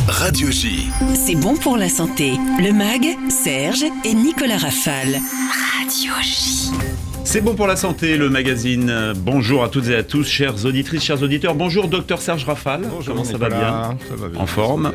Radio J. C'est bon pour la santé. Le MAG, Serge et Nicolas Rafale. Radio J. C'est bon pour la santé, le magazine. Bonjour à toutes et à tous, chères auditrices, chers auditeurs. Bonjour, docteur Serge Rafale. Bonjour, comment Nicolas. Ça va bien. En forme.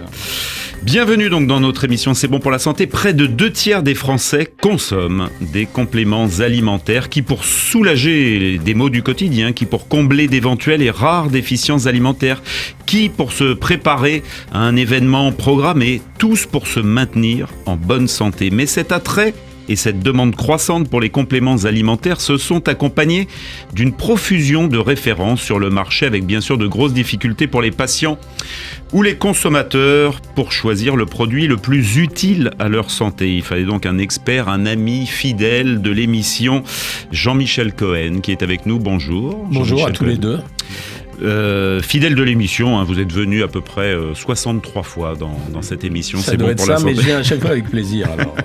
Bienvenue donc dans notre émission C'est bon pour la santé. Près de 2/3 des Français consomment des compléments alimentaires qui, pour soulager des maux du quotidien, qui pour combler d'éventuelles et rares déficiences alimentaires, qui pour se préparer à un événement programmé, tous pour se maintenir en bonne santé. Mais cet attrait et cette demande croissante pour les compléments alimentaires se sont accompagnés d'une profusion de références sur le marché, avec bien sûr de grosses difficultés pour les patients ou les consommateurs pour choisir le produit le plus utile à leur santé. Il fallait donc un expert, un ami fidèle de l'émission, Jean-Michel Cohen, qui est avec nous. Bonjour. Bonjour à tous les deux. Fidèle de l'émission, hein, vous êtes venu à peu près 63 fois dans cette émission. Ça c'est doit bon être pour ça, la santé. mais je viens à chaque fois avec plaisir. Alors.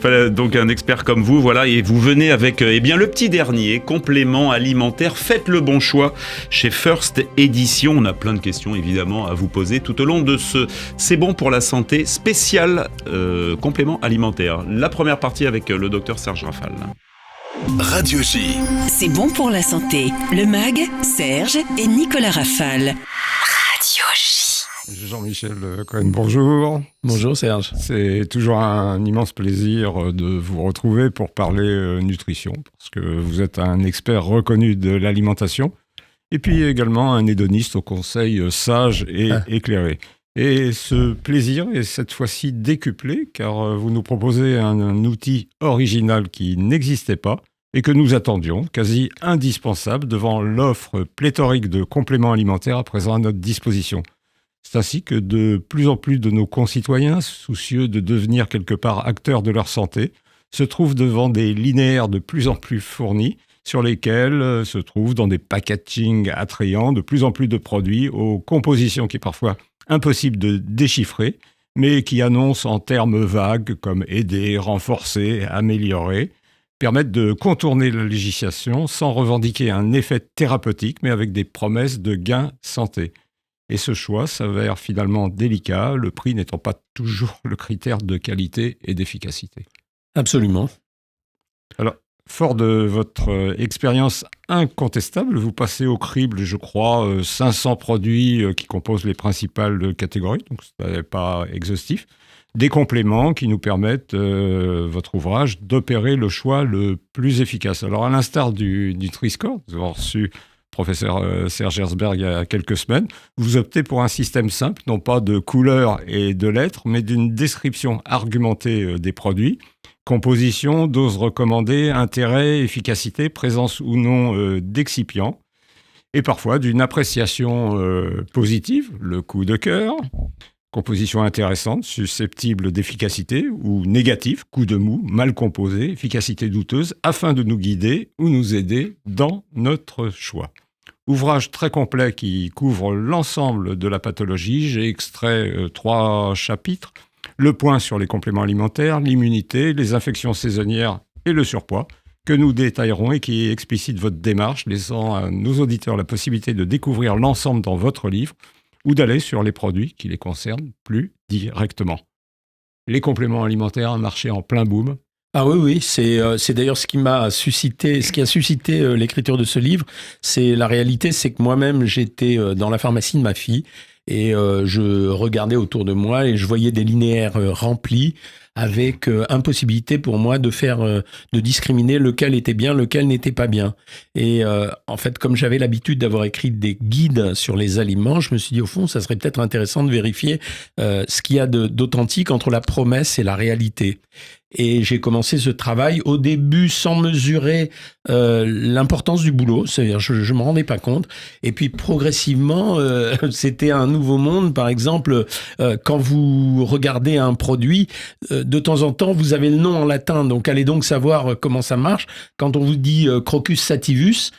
Voilà, donc un expert comme vous, voilà, et vous venez avec le petit dernier, complément alimentaire. Faites le bon choix chez First Edition. On a plein de questions évidemment à vous poser tout au long de ce C'est bon pour la santé spécial complément alimentaire. La première partie avec le docteur Serge Rafale. Radio J. C'est bon pour la santé. Le MAG, Serge et Nicolas Rafale. Radio J. Jean-Michel Cohen, bonjour. Bonjour Serge. C'est toujours un immense plaisir de vous retrouver pour parler nutrition, parce que vous êtes un expert reconnu de l'alimentation, et puis également un hédoniste aux conseils sages et éclairés. Et ce plaisir est cette fois-ci décuplé, car vous nous proposez un outil original qui n'existait pas et que nous attendions, quasi indispensable devant l'offre pléthorique de compléments alimentaires à présent à notre disposition. C'est ainsi que de plus en plus de nos concitoyens, soucieux de devenir quelque part acteurs de leur santé, se trouvent devant des linéaires de plus en plus fournis, sur lesquels se trouvent dans des packagings attrayants de plus en plus de produits aux compositions qui parfois impossible de déchiffrer, mais qui annoncent en termes vagues comme aider, renforcer, améliorer, permettent de contourner la législation sans revendiquer un effet thérapeutique, mais avec des promesses de gains santé. Et ce choix s'avère finalement délicat, le prix n'étant pas toujours le critère de qualité et d'efficacité. Absolument. Alors, fort de votre expérience incontestable, vous passez au crible, je crois, 500 produits qui composent les principales catégories, donc ce n'est pas exhaustif, des compléments qui nous permettent, votre ouvrage, d'opérer le choix le plus efficace. Alors, à l'instar du Nutri-Score, nous avons reçu professeur Serge Herzberg il y a quelques semaines, vous optez pour un système simple, non pas de couleurs et de lettres, mais d'une description argumentée des produits, composition, dose recommandée, intérêt, efficacité, présence ou non d'excipients, et parfois d'une appréciation positive, le coup de cœur, composition intéressante, susceptible d'efficacité, ou négative, coup de mou, mal composé, efficacité douteuse, afin de nous guider ou nous aider dans notre choix. Ouvrage très complet qui couvre l'ensemble de la pathologie. J'ai extrait 3 chapitres. Le point sur les compléments alimentaires, l'immunité, les infections saisonnières et le surpoids, que nous détaillerons et qui explicite votre démarche, laissant à nos auditeurs la possibilité de découvrir l'ensemble dans votre livre ou d'aller sur les produits qui les concernent plus directement. Les compléments alimentaires, un marché en plein boom. Ah oui, c'est d'ailleurs ce qui a suscité l'écriture de ce livre. C'est la réalité, c'est que moi-même j'étais dans la pharmacie de ma fille et je regardais autour de moi et je voyais des linéaires remplis avec impossibilité pour moi de discriminer lequel était bien, lequel n'était pas bien. Et en fait, comme j'avais l'habitude d'avoir écrit des guides sur les aliments, je me suis dit au fond, ça serait peut-être intéressant de vérifier ce qu'il y a d'authentique entre la promesse et la réalité. Et j'ai commencé ce travail au début sans mesurer l'importance du boulot, c'est-à-dire je ne me rendais pas compte. Et puis progressivement, c'était un nouveau monde. Par exemple, quand vous regardez un produit, de temps en temps, vous avez le nom en latin, donc allez donc savoir comment ça marche. Quand on vous dit Crocus sativus,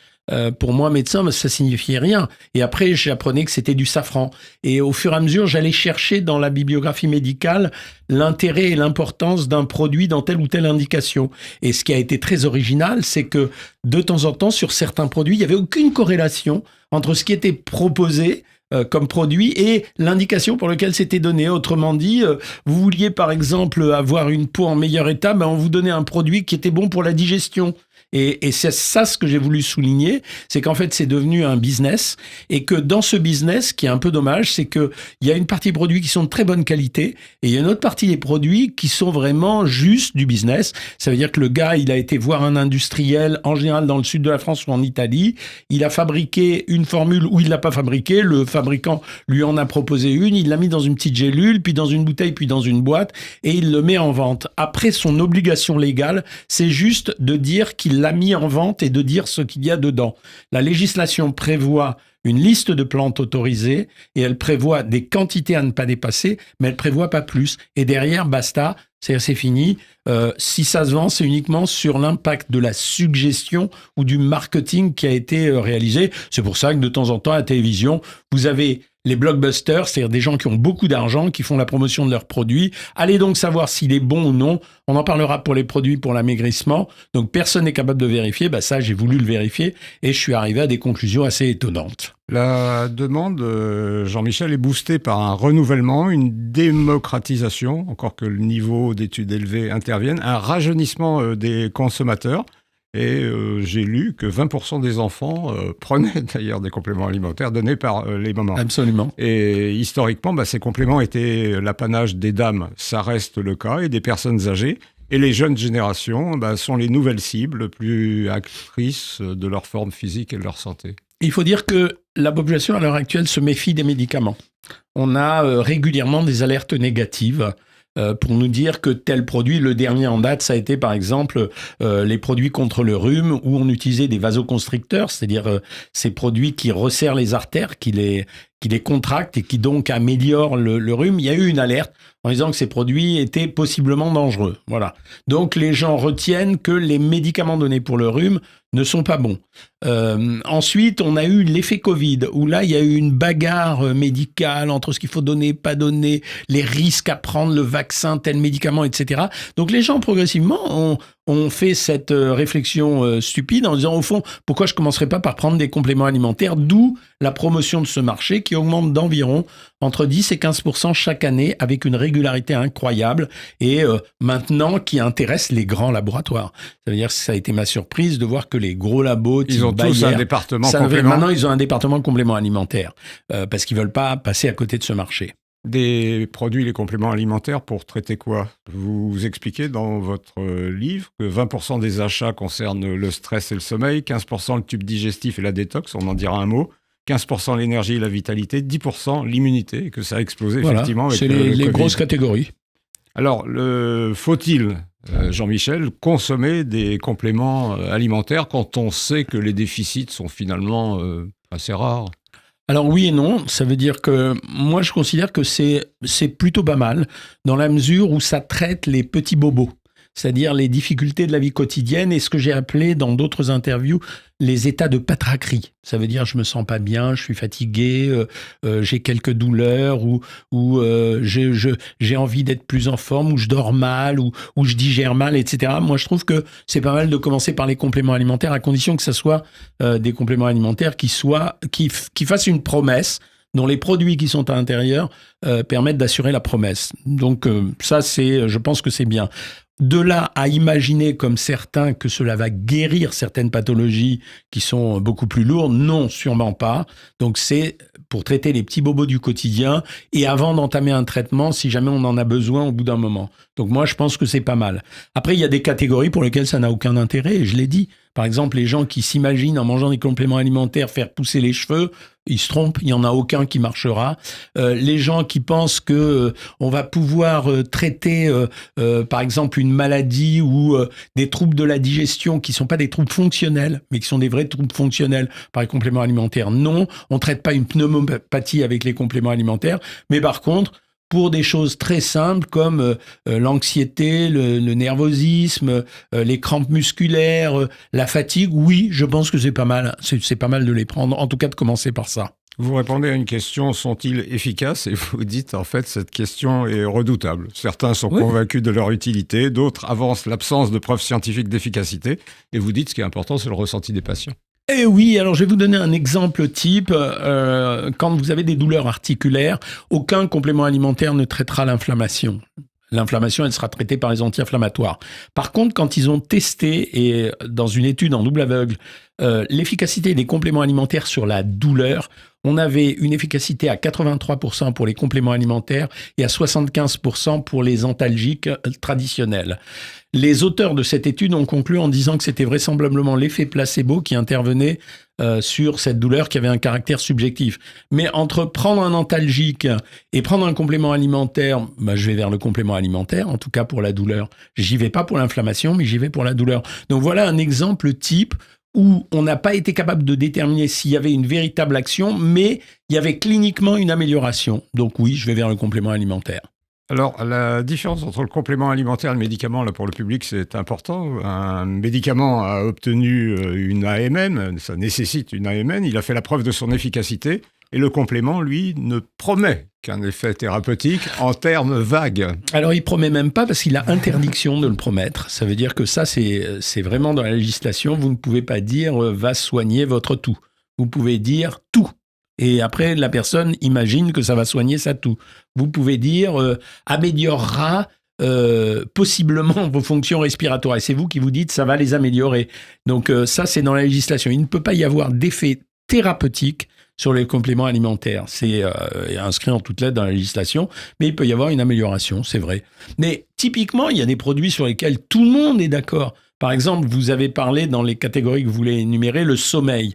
pour moi, médecin, ça signifiait rien. Et après, j'apprenais que c'était du safran. Et au fur et à mesure, j'allais chercher dans la bibliographie médicale l'intérêt et l'importance d'un produit dans telle ou telle indication. Et ce qui a été très original, c'est que de temps en temps, sur certains produits, il n'y avait aucune corrélation entre ce qui était proposé comme produit et l'indication pour laquelle c'était donné. Autrement dit, vous vouliez par exemple avoir une peau en meilleur état, on vous donnait un produit qui était bon pour la digestion. Et c'est ça ce que j'ai voulu souligner, c'est qu'en fait c'est devenu un business et que dans ce business, ce qui est un peu dommage, c'est que il y a une partie des produits qui sont de très bonne qualité et il y a une autre partie des produits qui sont vraiment juste du business. Ça veut dire que le gars, il a été voir un industriel, en général dans le sud de la France ou en Italie, il a fabriqué une formule ou il l'a pas fabriquée, le fabricant lui en a proposé une, il l'a mis dans une petite gélule, puis dans une bouteille, puis dans une boîte et il le met en vente. Après, son obligation légale, c'est juste de dire qu'il l'a mis en vente et de dire ce qu'il y a dedans. La législation prévoit une liste de plantes autorisées et elle prévoit des quantités à ne pas dépasser, mais elle prévoit pas plus. Et derrière, basta, c'est fini. Si ça se vend, c'est uniquement sur l'impact de la suggestion ou du marketing qui a été réalisé. C'est pour ça que de temps en temps, à la télévision, vous avez les blockbusters, c'est-à-dire des gens qui ont beaucoup d'argent, qui font la promotion de leurs produits. Allez donc savoir s'il est bon ou non. On en parlera pour les produits pour l'amaigrissement. Donc personne n'est capable de vérifier. Ça, j'ai voulu le vérifier et je suis arrivé à des conclusions assez étonnantes. La demande, Jean-Michel, est boostée par un renouvellement, une démocratisation, encore que le niveau d'études élevé intervienne, un rajeunissement des consommateurs. Et j'ai lu que 20% des enfants prenaient d'ailleurs des compléments alimentaires donnés par les mamans. Absolument. Et historiquement, ces compléments étaient l'apanage des dames. Ça reste le cas, et des personnes âgées. Et les jeunes générations sont les nouvelles cibles, plus actrices de leur forme physique et de leur santé. Il faut dire que la population à l'heure actuelle se méfie des médicaments. On a régulièrement des alertes négatives pour nous dire que tel produit, le dernier en date, ça a été par exemple les produits contre le rhume où on utilisait des vasoconstricteurs, c'est-à-dire ces produits qui resserrent les artères, qui les contractent et qui donc améliorent le rhume. Il y a eu une alerte en disant que ces produits étaient possiblement dangereux. Voilà. Donc les gens retiennent que les médicaments donnés pour le rhume ne sont pas bons. Ensuite, on a eu l'effet Covid, où là, il y a eu une bagarre médicale entre ce qu'il faut donner, pas donner, les risques à prendre, le vaccin, tel médicament, etc. Donc les gens, progressivement, ont fait cette réflexion stupide en disant, au fond, pourquoi je ne commencerais pas par prendre des compléments alimentaires, d'où la promotion de ce marché qui augmente d'environ entre 10 et 15% chaque année avec une régularité incroyable et maintenant qui intéresse les grands laboratoires. Ça veut dire que ça a été ma surprise de voir que les gros labos, ils ont tous un département complément. Maintenant, ils ont un département complément alimentaire parce qu'ils ne veulent pas passer à côté de ce marché. Des produits, les compléments alimentaires, pour traiter quoi ? Vous expliquez dans votre livre que 20% des achats concernent le stress et le sommeil, 15% le tube digestif et la détox, on en dira un mot, 15% l'énergie et la vitalité, 10% l'immunité, et que ça a explosé effectivement avec c'est le les Covid. grosses catégories. Alors, faut-il, Jean-Michel, consommer des compléments alimentaires quand on sait que les déficits sont finalement assez rares ? Alors oui et non, ça veut dire que moi je considère que c'est plutôt pas mal dans la mesure où ça traite les petits bobos, c'est-à-dire les difficultés de la vie quotidienne et ce que j'ai appelé dans d'autres interviews les états de patraquerie. Ça veut dire je me sens pas bien, je suis fatigué, j'ai quelques douleurs ou j'ai envie d'être plus en forme ou je dors mal ou je digère mal, etc. Moi je trouve que c'est pas mal de commencer par les compléments alimentaires à condition que ça soit des compléments alimentaires qui fassent une promesse dont les produits qui sont à l'intérieur permettent d'assurer la promesse. Donc ça, je pense que c'est bien. De là à imaginer comme certains que cela va guérir certaines pathologies qui sont beaucoup plus lourdes, non, sûrement pas. Donc c'est pour traiter les petits bobos du quotidien et avant d'entamer un traitement si jamais on en a besoin au bout d'un moment. Donc moi, je pense que c'est pas mal. Après, il y a des catégories pour lesquelles ça n'a aucun intérêt, et je l'ai dit. Par exemple, les gens qui s'imaginent en mangeant des compléments alimentaires faire pousser les cheveux, ils se trompent, il n'y en a aucun qui marchera. Les gens qui pensent que on va pouvoir traiter, par exemple, une maladie ou des troubles de la digestion qui ne sont pas des troubles fonctionnels, mais qui sont des vrais troubles fonctionnels par les compléments alimentaires, non. On ne traite pas une pneumopathie avec les compléments alimentaires, mais par contre, pour des choses très simples comme l'anxiété, le nervosisme, les crampes musculaires, la fatigue, oui, je pense que c'est pas mal. C'est pas mal de les prendre, en tout cas de commencer par ça. Vous répondez à une question, sont-ils efficaces ? Et vous dites, en fait, cette question est redoutable. Certains sont convaincus de leur utilité, d'autres avancent l'absence de preuves scientifiques d'efficacité. Et vous dites, ce qui est important, c'est le ressenti des patients. Eh oui, alors je vais vous donner un exemple type. Quand vous avez des douleurs articulaires, aucun complément alimentaire ne traitera l'inflammation. L'inflammation, elle sera traitée par les anti-inflammatoires. Par contre, quand ils ont testé, et dans une étude en double aveugle, l'efficacité des compléments alimentaires sur la douleur, on avait une efficacité à 83% pour les compléments alimentaires et à 75% pour les antalgiques traditionnels. Les auteurs de cette étude ont conclu en disant que c'était vraisemblablement l'effet placebo qui intervenait sur cette douleur qui avait un caractère subjectif. Mais entre prendre un antalgique et prendre un complément alimentaire, je vais vers le complément alimentaire, en tout cas pour la douleur. J'y vais pas pour l'inflammation, mais j'y vais pour la douleur. Donc voilà un exemple type où on n'a pas été capable de déterminer s'il y avait une véritable action, mais il y avait cliniquement une amélioration. Donc oui, je vais vers le complément alimentaire. Alors, la différence entre le complément alimentaire et le médicament, là, pour le public, c'est important. Un médicament a obtenu une AMN, ça nécessite une AMN, il a fait la preuve de son efficacité, et le complément, lui, ne promet qu'un effet thérapeutique en termes vagues. Alors, il promet même pas parce qu'il a interdiction de le promettre. Ça veut dire que ça, c'est vraiment dans la législation. Vous ne pouvez pas dire « va soigner votre toux ». Vous pouvez dire « tout ». Et après, la personne imagine que ça va soigner sa toux. Vous pouvez dire améliorera possiblement vos fonctions respiratoires. Et c'est vous qui vous dites ça va les améliorer. Donc ça, c'est dans la législation. Il ne peut pas y avoir d'effet thérapeutique sur les compléments alimentaires. C'est inscrit en toutes lettres dans la législation, mais il peut y avoir une amélioration, c'est vrai. Mais typiquement, il y a des produits sur lesquels tout le monde est d'accord. Par exemple, vous avez parlé dans les catégories que vous voulez énumérer, le sommeil.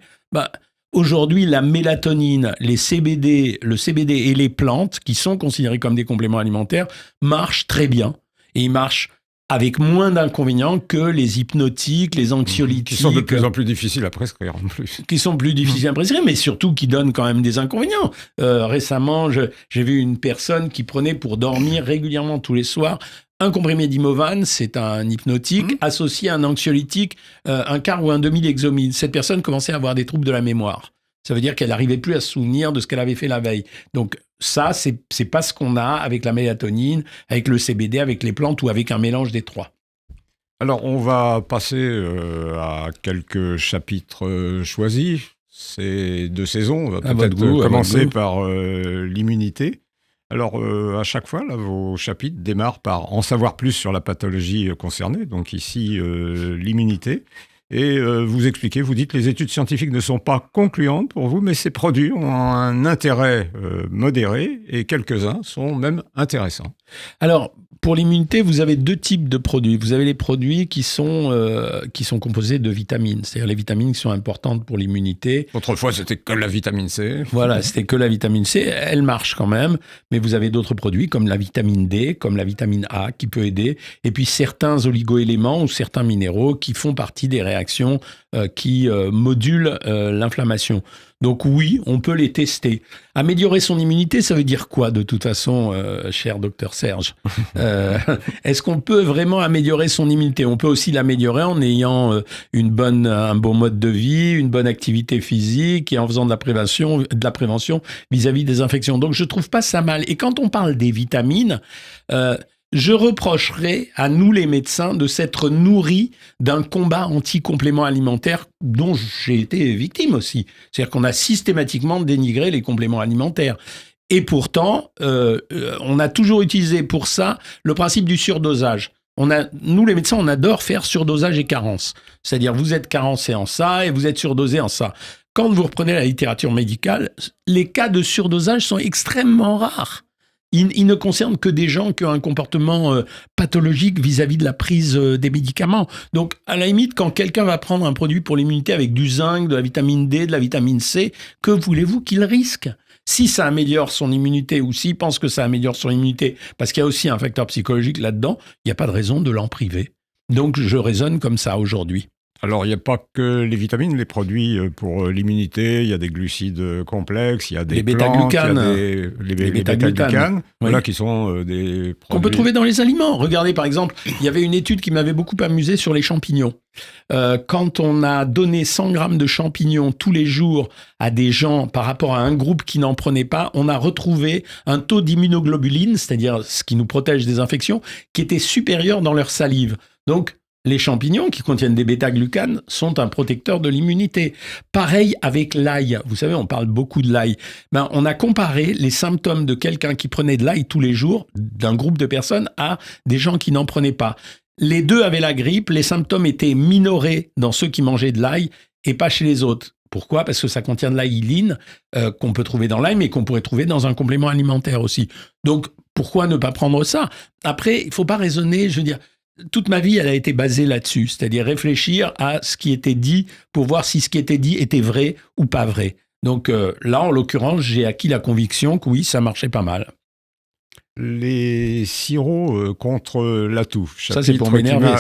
Aujourd'hui, la mélatonine, les CBD, le CBD et les plantes, qui sont considérés comme des compléments alimentaires, marchent très bien. Et ils marchent avec moins d'inconvénients que les hypnotiques, les anxiolytiques. Qui sont de plus en plus difficiles à prescrire en plus. Qui sont plus difficiles à prescrire, mais surtout qui donnent quand même des inconvénients. Récemment, j'ai vu une personne qui prenait pour dormir régulièrement tous les soirs un comprimé d'Imovan, c'est un hypnotique, associé à un anxiolytique, un quart ou un demi d'Exomil. Cette personne commençait à avoir des troubles de la mémoire. Ça veut dire qu'elle n'arrivait plus à se souvenir de ce qu'elle avait fait la veille. Donc ça, c'est pas ce qu'on a avec la mélatonine, avec le CBD, avec les plantes ou avec un mélange des trois. Alors, on va passer à quelques chapitres choisis. C'est de saison. On va peut-être commencer par l'immunité. Alors, à chaque fois, là, vos chapitres démarrent par en savoir plus sur la pathologie concernée, donc ici, l'immunité. Et vous expliquez, vous dites, les études scientifiques ne sont pas concluantes pour vous, mais ces produits ont un intérêt modéré et quelques-uns sont même intéressants. Alors, pour l'immunité, vous avez deux types de produits. Vous avez les produits qui sont composés de vitamines, c'est-à-dire les vitamines qui sont importantes pour l'immunité. Autrefois, c'était que la vitamine C. Voilà, c'était que la vitamine C. Elle marche quand même, mais vous avez d'autres produits comme la vitamine D, comme la vitamine A qui peut aider, et puis certains oligo-éléments ou certains minéraux qui font partie des réactions qui modulent l'inflammation. Donc oui, on peut les tester. Améliorer son immunité, ça veut dire quoi de toute façon, cher docteur Serge Est-ce qu'on peut vraiment améliorer son immunité? On peut aussi l'améliorer en ayant un bon mode de vie, une bonne activité physique et en faisant de la prévention vis-à-vis des infections. Donc je trouve pas ça mal. Et quand on parle des vitamines, je reprocherais à nous les médecins de s'être nourris d'un combat anti-compléments alimentaires dont j'ai été victime aussi. C'est-à-dire qu'on a systématiquement dénigré les compléments alimentaires. Et pourtant, on a toujours utilisé pour ça le principe du surdosage. Nous les médecins, on adore faire surdosage et carence. C'est-à-dire vous êtes carencé en ça et vous êtes surdosé en ça. Quand vous reprenez la littérature médicale, les cas de surdosage sont extrêmement rares. Il ne concerne que des gens qui ont un comportement pathologique vis-à-vis de la prise des médicaments. Donc, à la limite, quand quelqu'un va prendre un produit pour l'immunité avec du zinc, de la vitamine D, de la vitamine C, que voulez-vous qu'il risque ? Si ça améliore son immunité ou s'il pense que ça améliore son immunité, parce qu'il y a aussi un facteur psychologique là-dedans, il n'y a pas de raison de l'en priver. Donc, je raisonne comme ça aujourd'hui. Alors, il n'y a pas que les vitamines, les produits pour l'immunité, il y a des glucides complexes, il y a des plantes, il y a les bêta-glucanes, voilà, qui sont des produits... qu'on peut trouver dans les aliments. Regardez, par exemple, il y avait une étude qui m'avait beaucoup amusé sur les champignons. Quand on a donné 100 grammes de champignons tous les jours à des gens par rapport à un groupe qui n'en prenait pas, on a retrouvé un taux d'immunoglobuline, c'est-à-dire ce qui nous protège des infections, qui était supérieur dans leur salive. Donc, les champignons qui contiennent des bêta-glucanes sont un protecteur de l'immunité. Pareil avec l'ail. Vous savez, on parle beaucoup de l'ail. On a comparé les symptômes de quelqu'un qui prenait de l'ail tous les jours, d'un groupe de personnes, à des gens qui n'en prenaient pas. Les deux avaient la grippe, les symptômes étaient minorés dans ceux qui mangeaient de l'ail et pas chez les autres. Pourquoi ? Parce que ça contient de l'aïline qu'on peut trouver dans l'ail, mais qu'on pourrait trouver dans un complément alimentaire aussi. Donc, pourquoi ne pas prendre ça ? Après, il ne faut pas raisonner, je veux dire, toute ma vie, elle a été basée là-dessus, c'est-à-dire réfléchir à ce qui était dit pour voir si ce qui était dit était vrai ou pas vrai. Donc là, en l'occurrence, j'ai acquis la conviction que oui, ça marchait pas mal. Les sirops contre l'atout. Ça, c'est pour m'énerver,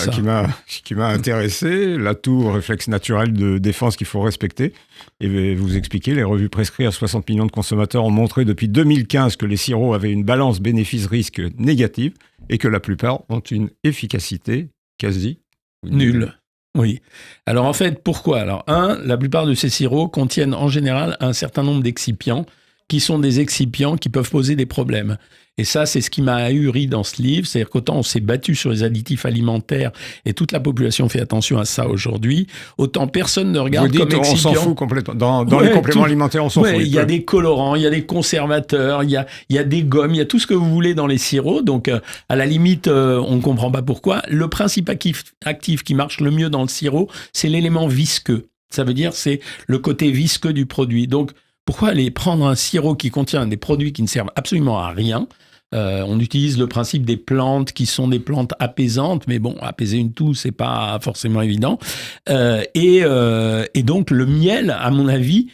qui m'a intéressé. L'atout, réflexe naturel de défense qu'il faut respecter. Et vous expliquez, les revues prescrites à 60 millions de consommateurs ont montré depuis 2015 que les sirops avaient une balance bénéfice-risque négative et que la plupart ont une efficacité quasi nulle. Oui. Alors en fait, pourquoi ? Alors la plupart de ces sirops contiennent en général un certain nombre d'excipients qui sont des excipients qui peuvent poser des problèmes. Et ça, c'est ce qui m'a ahuri dans ce livre. C'est-à-dire qu'autant on s'est battu sur les additifs alimentaires et toute la population fait attention à ça aujourd'hui, autant personne ne regarde comme excipient. On s'en fout complètement. Dans les compléments alimentaires, on s'en fout. Il y a des colorants, il y a des conservateurs, il y a des gommes, il y a tout ce que vous voulez dans les sirops. Donc, à la limite, on ne comprend pas pourquoi. Le principe actif qui marche le mieux dans le sirop, c'est l'élément visqueux. Ça veut dire c'est le côté visqueux du produit. Donc, pourquoi aller prendre un sirop qui contient des produits qui ne servent absolument à rien ? On utilise le principe des plantes qui sont des plantes apaisantes, mais bon, apaiser une toux, c'est pas forcément évident. Et donc, le miel, à mon avis,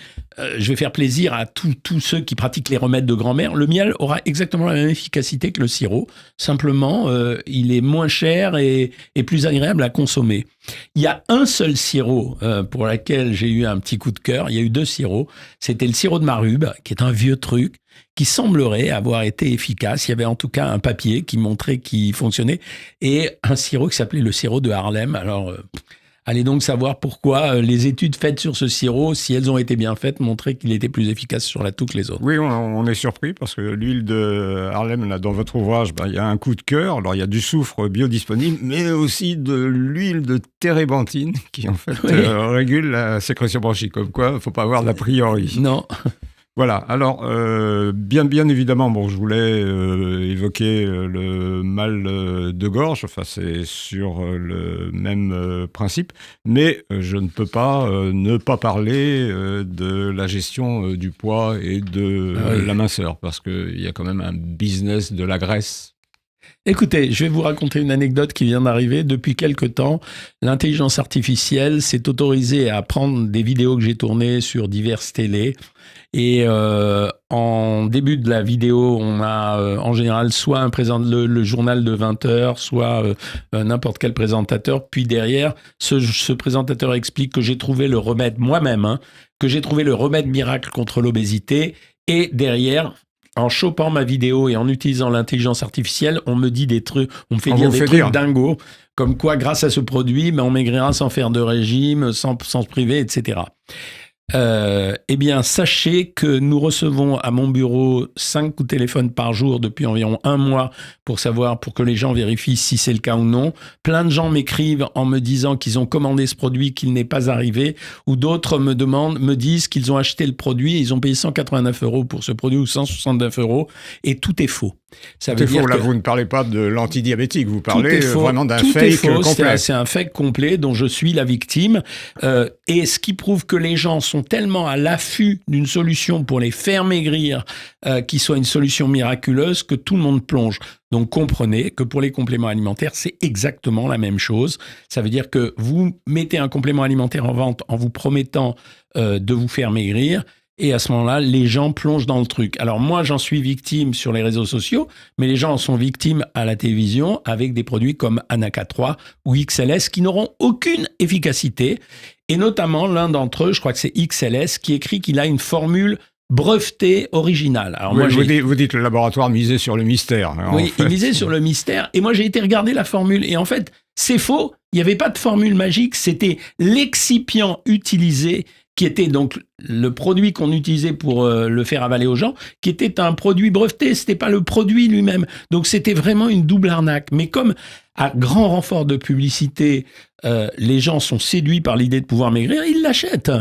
je vais faire plaisir à tous ceux qui pratiquent les remèdes de grand-mère. Le miel aura exactement la même efficacité que le sirop. Simplement, il est moins cher et plus agréable à consommer. Il y a un seul sirop pour lequel j'ai eu un petit coup de cœur. Il y a eu 2 sirops. C'était le sirop de Marube, qui est un vieux truc, qui semblerait avoir été efficace. Il y avait en tout cas un papier qui montrait qu'il fonctionnait et un sirop qui s'appelait le sirop de Harlem. Alors, allez donc savoir pourquoi les études faites sur ce sirop, si elles ont été bien faites, montraient qu'il était plus efficace sur la toux que les autres. Oui, on est surpris parce que l'huile de Harlem, là, dans votre ouvrage, il y a un coup de cœur. Alors, il y a du soufre biodisponible, mais aussi de l'huile de térébenthine qui, en fait, régule la sécrétion bronchique. Comme quoi, il ne faut pas avoir d'a priori. Non. Voilà, alors bien évidemment, je voulais évoquer le mal de gorge, enfin c'est sur le même principe, mais je ne peux pas ne pas parler de la gestion du poids et de la minceur, parce qu'il y a quand même un business de la graisse. Écoutez, je vais vous raconter une anecdote qui vient d'arriver. Depuis quelque temps, l'intelligence artificielle s'est autorisée à prendre des vidéos que j'ai tournées sur diverses télés. Et en début de la vidéo, on a en général soit le journal de 20h, soit n'importe quel présentateur. Puis derrière, ce présentateur explique que j'ai trouvé le remède moi-même, que j'ai trouvé le remède miracle contre l'obésité. Et derrière, en chopant ma vidéo et en utilisant l'intelligence artificielle, on me dit des trucs, on me fait dire des trucs dingos, comme quoi grâce à ce produit, on maigrira sans faire de régime, sans se priver, etc. Eh bien, sachez que nous recevons à mon bureau 5 coups de téléphone par jour depuis environ 1 mois pour que les gens vérifient si c'est le cas ou non. Plein de gens m'écrivent en me disant qu'ils ont commandé ce produit, qu'il n'est pas arrivé, ou d'autres me disent qu'ils ont acheté le produit, ils ont payé 189 € pour ce produit ou 169 €, et tout est faux. Ça veut dire là, vous ne parlez pas de l'antidiabétique, vous parlez vraiment d'un fake complet. C'est un fake complet dont je suis la victime. Et ce qui prouve que les gens sont tellement à l'affût d'une solution pour les faire maigrir, qui soit une solution miraculeuse, que tout le monde plonge. Donc comprenez que pour les compléments alimentaires, c'est exactement la même chose. Ça veut dire que vous mettez un complément alimentaire en vente en vous promettant de vous faire maigrir. Et à ce moment-là, les gens plongent dans le truc. Alors moi, j'en suis victime sur les réseaux sociaux, mais les gens en sont victimes à la télévision avec des produits comme Anaca 3 ou XLS qui n'auront aucune efficacité. Et notamment, l'un d'entre eux, je crois que c'est XLS, qui écrit qu'il a une formule brevetée originale. Alors moi, vous dites le laboratoire misait sur le mystère. Oui, il misait sur le mystère. Et moi, j'ai été regarder la formule. Et en fait, c'est faux. Il n'y avait pas de formule magique. C'était l'excipient utilisé qui était donc le produit qu'on utilisait pour le faire avaler aux gens, qui était un produit breveté, c'était pas le produit lui-même. Donc c'était vraiment une double arnaque. Mais comme à grand renfort de publicité, les gens sont séduits par l'idée de pouvoir maigrir, ils l'achètent.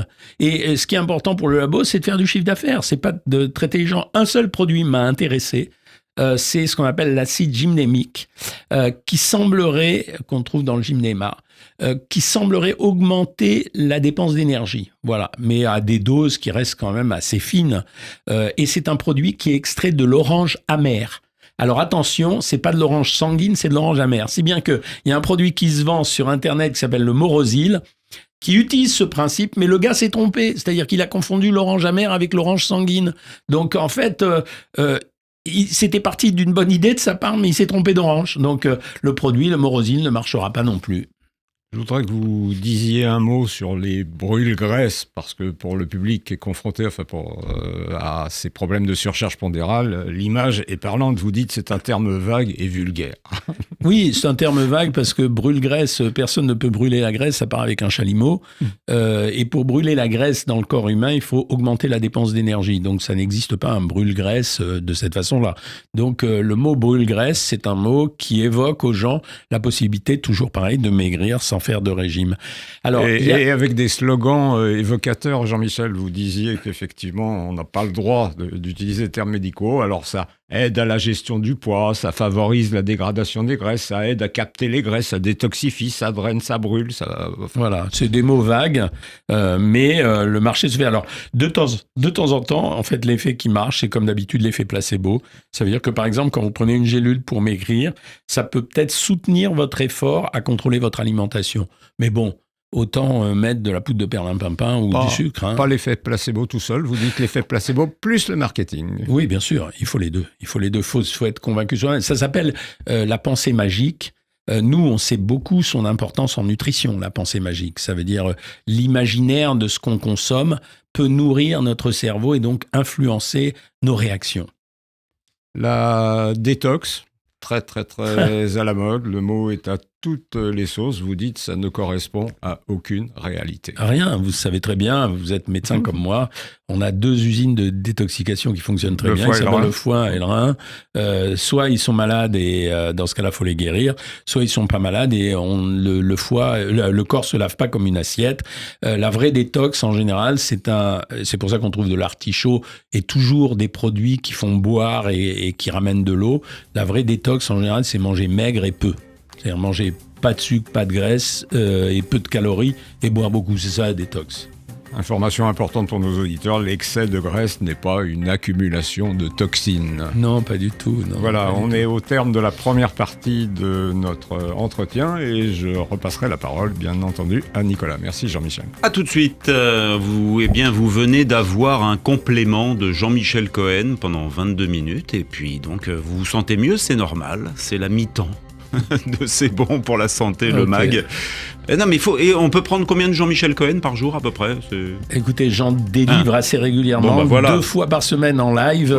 Et ce qui est important pour le labo, c'est de faire du chiffre d'affaires. C'est pas de traiter les gens. Un seul produit m'a intéressé. C'est ce qu'on appelle l'acide gymnémique, qui semblerait, qu'on trouve dans le gymnéma, qui semblerait augmenter la dépense d'énergie. Voilà, mais à des doses qui restent quand même assez fines. Et c'est un produit qui est extrait de l'orange amère. Alors attention, c'est pas de l'orange sanguine, c'est de l'orange amère. Si bien qu'il y a un produit qui se vend sur Internet qui s'appelle le Morosil, qui utilise ce principe, mais le gars s'est trompé. C'est-à-dire qu'il a confondu l'orange amère avec l'orange sanguine. Donc en fait, c'était parti d'une bonne idée de sa part, mais il s'est trompé d'orange. Donc le produit, le Morosil, ne marchera pas non plus. Je voudrais que vous disiez un mot sur les brûle-graisses, parce que pour le public qui est confronté à ces problèmes de surcharge pondérale, l'image est parlante. Vous dites que c'est un terme vague et vulgaire. Oui, c'est un terme vague parce que brûle-graisse, personne ne peut brûler la graisse, ça part avec un chalumeau. Et pour brûler la graisse dans le corps humain, il faut augmenter la dépense d'énergie. Donc ça n'existe pas un brûle-graisse de cette façon-là. Donc le mot brûle-graisse, c'est un mot qui évoque aux gens la possibilité, toujours pareil, de maigrir sans faire de régime. Alors, et avec des slogans évocateurs, Jean-Michel, vous disiez qu'effectivement, on n'a pas le droit d'utiliser des termes médicaux. Alors ça aide à la gestion du poids, ça favorise la dégradation des graisses, ça aide à capter les graisses, ça détoxifie, ça draine, ça brûle. Voilà, c'est des mots vagues, mais le marché se fait. Alors, de temps en temps, en fait, l'effet qui marche, c'est comme d'habitude l'effet placebo. Ça veut dire que, par exemple, quand vous prenez une gélule pour maigrir, ça peut peut-être soutenir votre effort à contrôler votre alimentation. Mais bon, autant mettre de la poudre de perlimpinpin ou du sucre. Hein. Pas l'effet placebo tout seul, vous dites l'effet placebo plus le marketing. Oui, bien sûr, il faut les deux. Il faut être convaincu soi-même. Ça s'appelle la pensée magique. Nous, on sait beaucoup son importance en nutrition, la pensée magique. Ça veut dire l'imaginaire de ce qu'on consomme peut nourrir notre cerveau et donc influencer nos réactions. La détox, très à la mode, le mot est à toutes les sauces, vous dites ça ne correspond à aucune réalité. Rien, vous savez très bien, vous êtes médecin comme moi, on a 2 usines de détoxication qui fonctionnent très bien, le foie et le rein. Soit ils sont malades et dans ce cas-là, il faut les guérir, soit ils sont pas malades et le corps se lave pas comme une assiette. La vraie détox, en général, c'est pour ça qu'on trouve de l'artichaut et toujours des produits qui font boire et qui ramènent de l'eau. La vraie détox, en général, c'est manger maigre et peu. C'est-à-dire manger pas de sucre, pas de graisse et peu de calories et boire beaucoup. C'est ça la détox. Information importante pour nos auditeurs, l'excès de graisse n'est pas une accumulation de toxines. Non, pas du tout. Non, voilà, on est au terme de la première partie de notre entretien et je repasserai la parole, bien entendu, à Nicolas. Merci Jean-Michel. À tout de suite. Vous venez d'avoir un complément de Jean-Michel Cohen pendant 22 minutes et puis donc vous vous sentez mieux, c'est normal, c'est la mi-temps. De C'est bon pour la santé, le MAG. Non, mais on peut prendre combien de Jean-Michel Cohen par jour à peu près? Écoutez, j'en délivre assez régulièrement, 2 fois par semaine en live.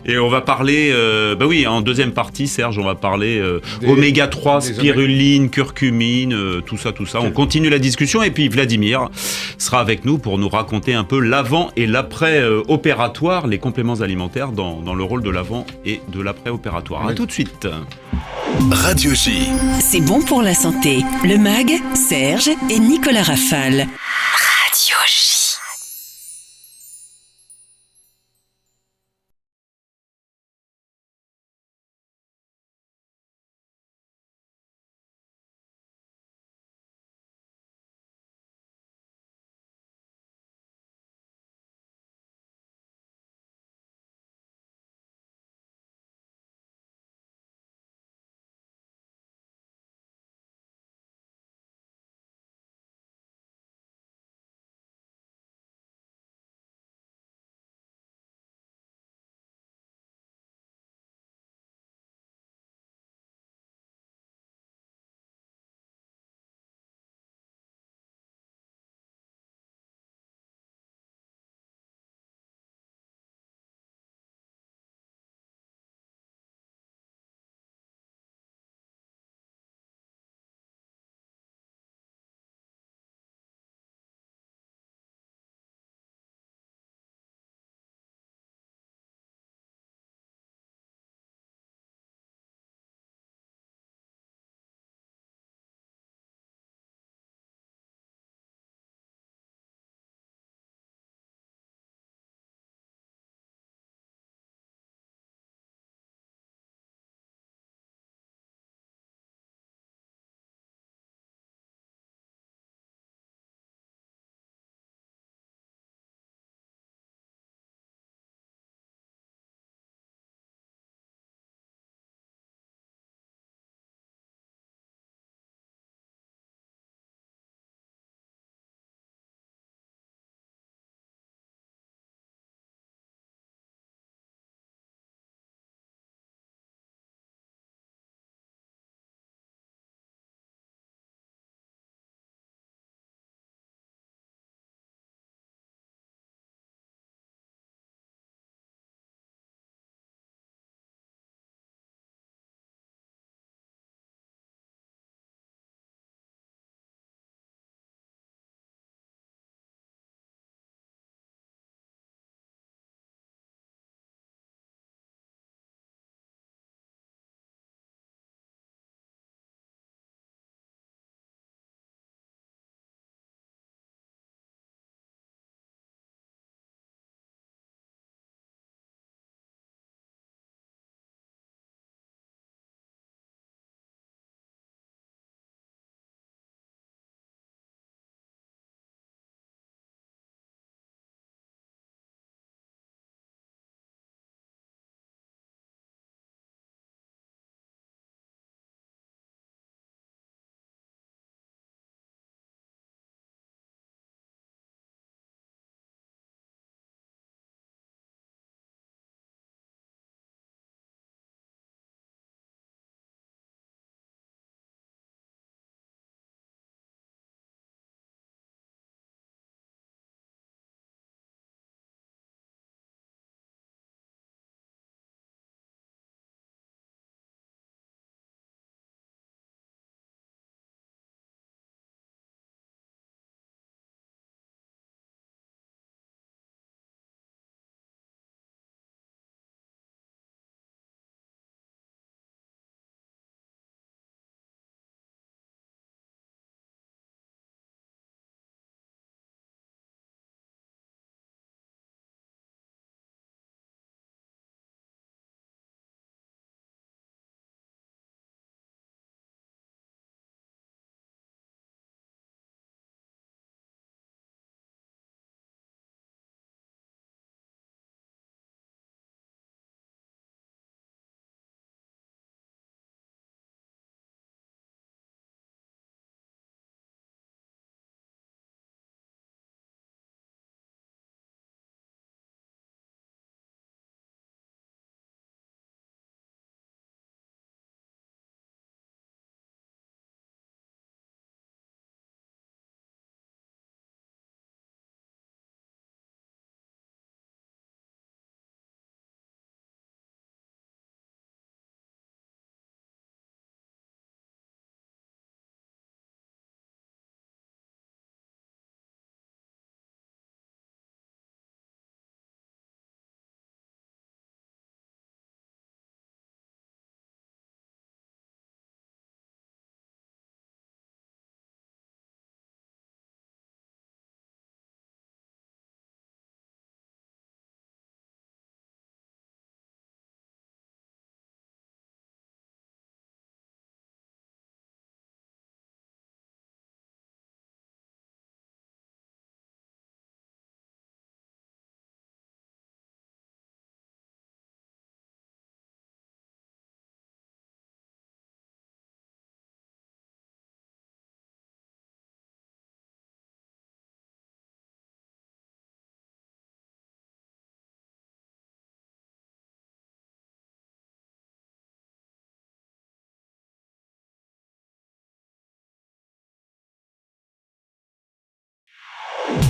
Et on va parler, en deuxième partie, Serge, on va parler oméga 3, spiruline, curcumine, tout ça. On continue la discussion et puis Vladimir sera avec nous pour nous raconter un peu l'avant et l'après opératoire, les compléments alimentaires dans le rôle de l'avant et de l'après opératoire. À tout de suite. Radio J. C'est bon pour la santé. Le MAG, Serge et Nicolas Rafal. Radio J.